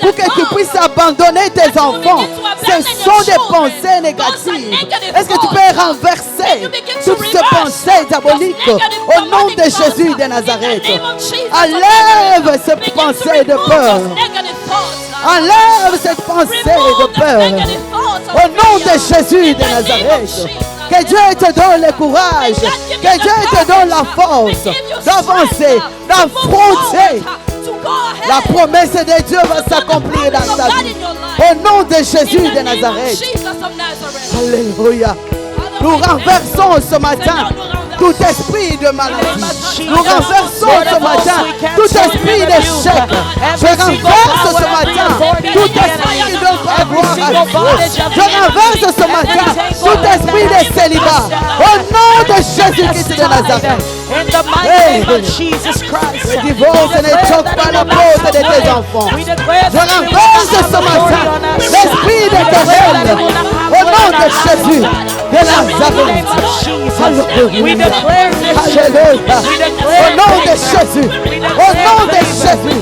pour que tu puisses abandonner tes enfants, ce sont des pensées négatives. Est-ce que tu peux renverser toutes ces pensées diaboliques au nom de Jésus de Nazareth? Enlève cette pensée de peur. Enlève cette pensée de peur. Au nom de Jésus de Nazareth. Que Dieu te donne le courage. Que Dieu te donne la force d'avancer, d'affronter. La promesse de Dieu va s'accomplir dans ta vie. Au nom de Jésus de Nazareth. Alléluia. Nous renversons ce matin tout esprit de maladie. Nous renversons ce matin tout esprit d'échec. Je renverse ce matin tout esprit de pouvoir. Je renverse ce matin tout esprit de célibat. Au nom de Jésus-Christ de Nazareth. In the mighty name of Jesus Christ. Le divorce ne choque pas la porte de tes enfants. Je renverse ce matin l'esprit de querelle. Au nom de Jésus de Nazareth. Alléluia. Alléluia. Au nom de Jésus. Au nom de Jésus.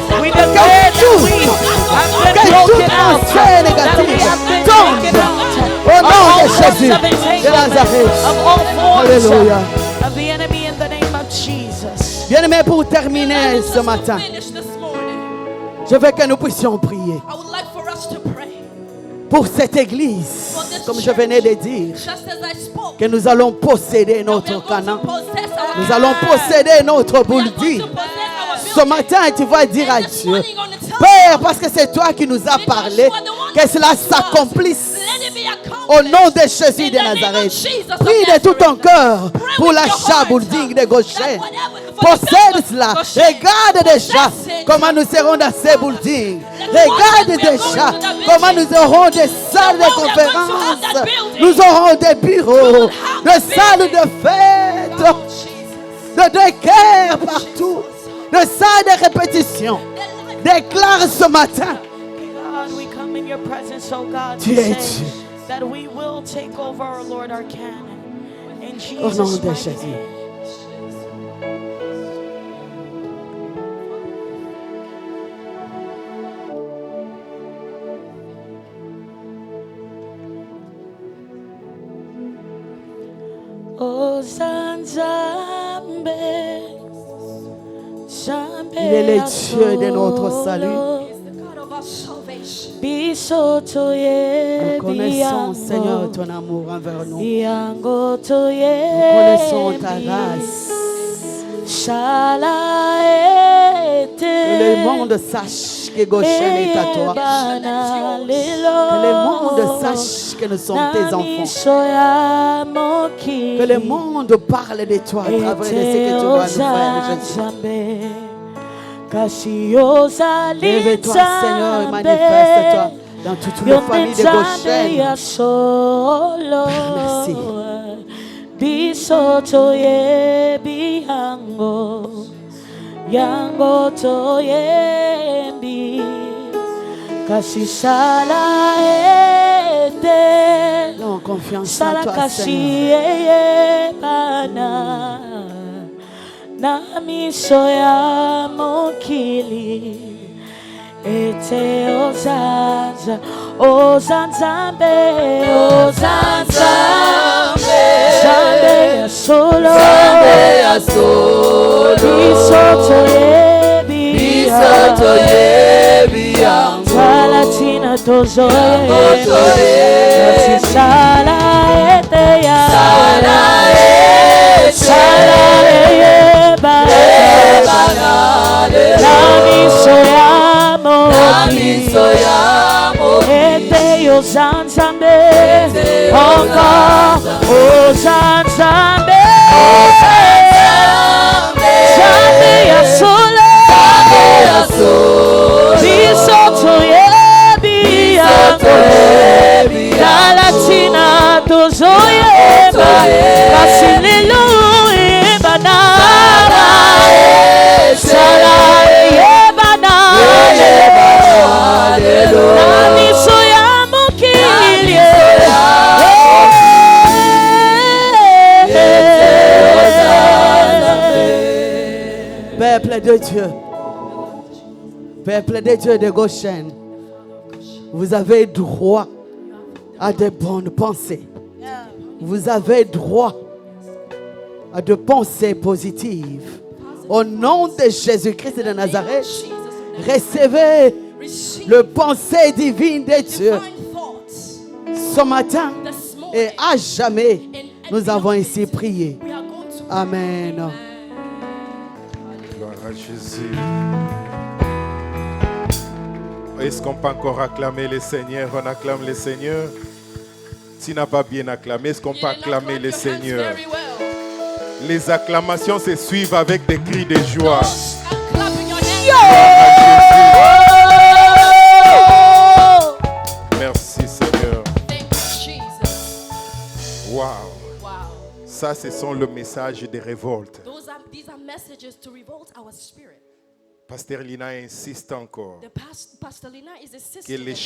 Que toute pensée négative tombe. Au nom de Jésus de Nazareth. Alléluia. Of the enemy in the name of Jesus. Bien-aimé, pour terminer ce matin, je veux que nous puissions prier I would like for us to pray pour cette église for comme je venais de dire, just as I spoke, que nous allons posséder that we are notre going to Canaan. possess our Nous allons posséder notre We are going building. to possess our Ce building. matin, tu vas dire à And this Dieu, morning you're going to tell Père, God, parce que c'est toi qui nous as because parlé, you are the one que that cela speaks to us. s'accomplisse. Let it be accomplished. Au nom de Jésus In de the name of Nazareth, Jesus of prie de tout ton Nazareth. cœur Pray pour with your l'achat heart, building de that Goshen. whatever- for the Possède building cela. of Goshen. Regarde déjà Possess it. comment nous serons dans ces buildings. Let the Regarde ones that we are déjà going to the comment building. nous aurons des salles The de one we are going to have conférence. that building. Nous aurons des bureaux, will have des the salles building. de fête, Oh, Jesus. de décaires partout, des salles de répétition. Déclare ce matin. God, we come in your presence, oh God, Tu to es say Dieu. that we will take over, our Lord, our canon. In Au nom Jesus' de mighty Jésus. name. Il est le Dieu de notre salut. He's the God of our salvation. Nous connaissons, Seigneur, ton amour envers nous. Nous Nous connaissons ta grâce. Que le monde sache que Goshen est à toi. Que le monde sache que nous sommes tes enfants. Que le monde parle de toi à travers de ce que tu vas nous faire, Jésus. Lève-toi, Seigneur, et manifeste-toi dans toute la famille de Goshen. Merci. Bisoto ye bihango yango to yembi kasisala ete Nous avons confiance en sala toi, kasi Seigneur. ye bana na miso ya mokili ete ozanza ozanzambe ozanzambe Zambe ya solo bisoto yebi Palatina tozoye sala ete ya sala eba na miso ya moki ete yo zanzambe encore ozanzambe Zambe ya solo bisoto yebi Palatina tozoyeba kasi lelo ebanara sala yebana na miso ya mokili Peuple de Dieu, peuple de Dieu de Goshen, vous avez droit à de bonnes pensées. Vous avez droit à de pensées positives. Au nom de Jésus-Christ de Nazareth, recevez le pensée divine de Dieu. Divine thoughts. Ce matin This morning, et à jamais, nous avons ainsi prié. we are going to Amen. Gloire à Jésus. Est-ce qu'on peut encore acclamer le Seigneur? On acclame le Seigneur. Tu n'as pas bien acclamé, est-ce qu'on peut acclamer le Seigneur? very well. Les acclamations se suivent avec des cris de joie. And clapping your hands. Merci Seigneur. Thank you, Jesus. Wow. Wow. Ça, ce sont le message de révolte. These are messages to revolt our spirit. Pasteur Lina insiste encore Pastor Lina is que insisting les again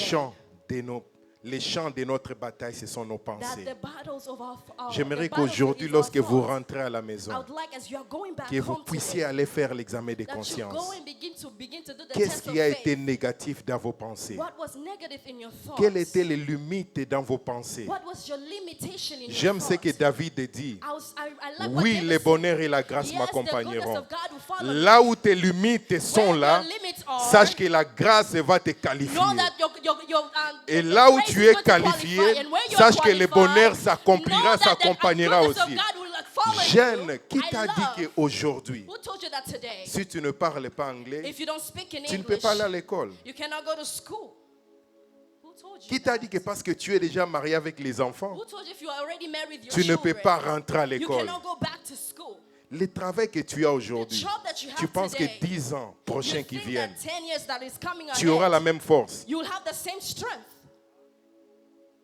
chants de notre bataille, ce sont nos that pensées. the battles of our J'aimerais the battles qu'aujourd'hui, is our lorsque vous thoughts. rentrez à la maison, I would like, as you are going back que vous home puissiez today, aller faire l'examen de that you conscience. go and begin to do the Qu'est-ce test of qui a faith. été négatif dans vos pensées? What was negative in your thoughts? Quelles étaient les limites dans vos pensées? What was your limitation in J'aime your ce que thoughts? David dit. I like what Oui, David le said. bonheur et la grâce Yes, the goodness m'accompagneront. of God will follow me. Là où tes limites sont Where là, your limits are, sache que la grâce va te qualifier. know that your Et your là où grace tu tu es qualifié, sache que le bonheur s'accomplira, s'accompagnera aussi. Jeune, qui t'a dit qu'aujourd'hui, Who told you that today? si tu ne parles pas anglais, If you don't speak in tu ne peux English, pas aller à l'école? you cannot go to school. Who told you Qui t'a that? dit que parce que tu es déjà marié avec les enfants, Who told you if you are already married with your tu ne peux children, pas rentrer à you l'école? cannot go back to school? Le travail que tu as The aujourd'hui, job that you have tu penses que today, 10 ans prochains you qui think viennent, that 10 years that is coming tu auras ahead, la même force. you will have the same strength.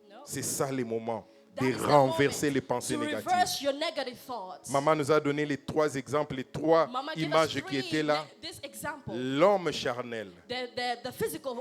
No. C'est ça le moment That de is the renverser moment les pensées to négatives. reverse your negative thoughts. Maman nous a donné les 3 exemples, les 3 Mama gave us images qui three étaient là. this example. L'homme charnel, The physical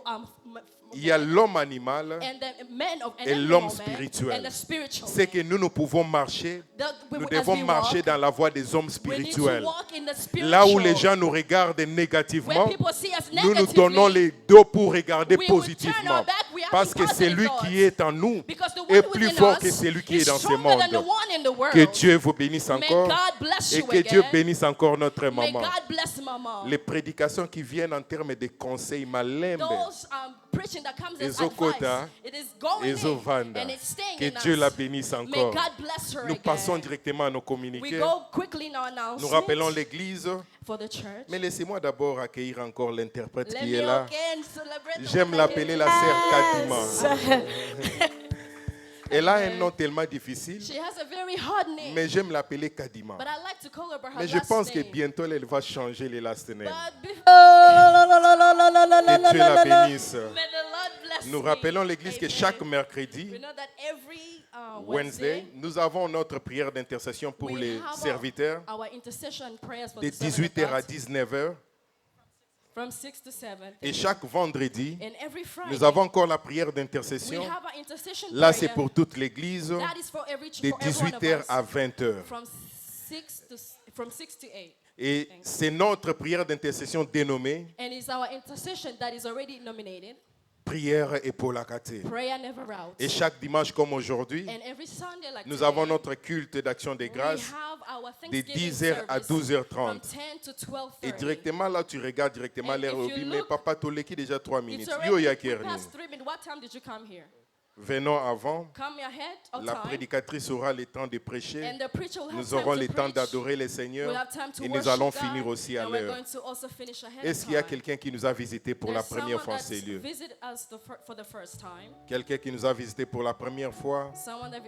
il y a l'homme animal and the man of et l'homme spirituel. and the spiritual C'est man. que nous pouvons marcher, nous devons marcher dans la voie des hommes We need to spirituels. walk in the spiritual. Là où les gens nous regardent When négativement, people see us nous nous negatively, donnons les dos pour regarder we will turn positivement. our back, we have Parce que positive celui thoughts. qui est en nous because the one est who plus is in fort us que celui qui is est dans ce stronger monde. than the one in the world. Que Dieu vous bénisse May encore God bless et you que Dieu again. bénisse encore notre May maman. God bless Mama. Les prédications qui viennent en termes de conseils malembe, Those preaching that comes as Ezokota, advice, it is going in Ezovanda, and it's staying que in Dieu la us. bénisse May encore. God bless her Nous passons again. directement à nos We communiqués. go quickly in our Nous announcements rappelons l'église. for the church. Mais laissez-moi d'abord accueillir encore l'interprète Let qui me est là. again celebrate the J'aime one l'appeler la sœur Kadima. Yes. Elle a un nom tellement difficile, She has a very hard name, mais j'aime l'appeler Kadima. but I like to call her by her Mais je last pense que name. bientôt elle va changer les last names. But Que Dieu la bénisse. may the Lord bless Nous you. rappelons l'église que Amen. chaque We mercredi, know that every Wednesday, nous avons notre prière d'intercession pour we les have serviteurs our intercession prayers for de the servant 18h of à God 19h. from 6 to 7. Et chaque vendredi, And every Friday, nous avons encore la prière we d'intercession. have our intercession Là, prayer. c'est pour toute l'église, That is for every de for every one of 18h us. à 20h. From 6 to 8. Et c'est notre prière d'intercession dénommée And it's our intercession that is already nominated. Prière Epolakate. Prayer never out. Et chaque dimanche comme aujourd'hui, And every Sunday like nous today, avons notre culte d'action des we grâces have our de Thanksgiving 10h à service 12h30. from 10 to 12:30. Et directement là, tu regardes directement And l'heure if au you but, mais look, papa Toleki déjà 3 It's minutes. Yo already ya we Kiernin. past 3 minutes. What time did you come here? Venons avant. Come ahead of La time. prédicatrice aura le temps de prêcher. And the preacher will have Nous time aurons to le temps preach. d'adorer le We'll Seigneur. have time to Et nous worship allons God, finir aussi à and we're l'heure. going to also finish ahead Est-ce of qu'il y a time. quelqu'un qui nous a visité pour la There's première someone fois en that's ces lieux? visited us for the first time. Quelqu'un qui nous a visité pour la première fois? Someone that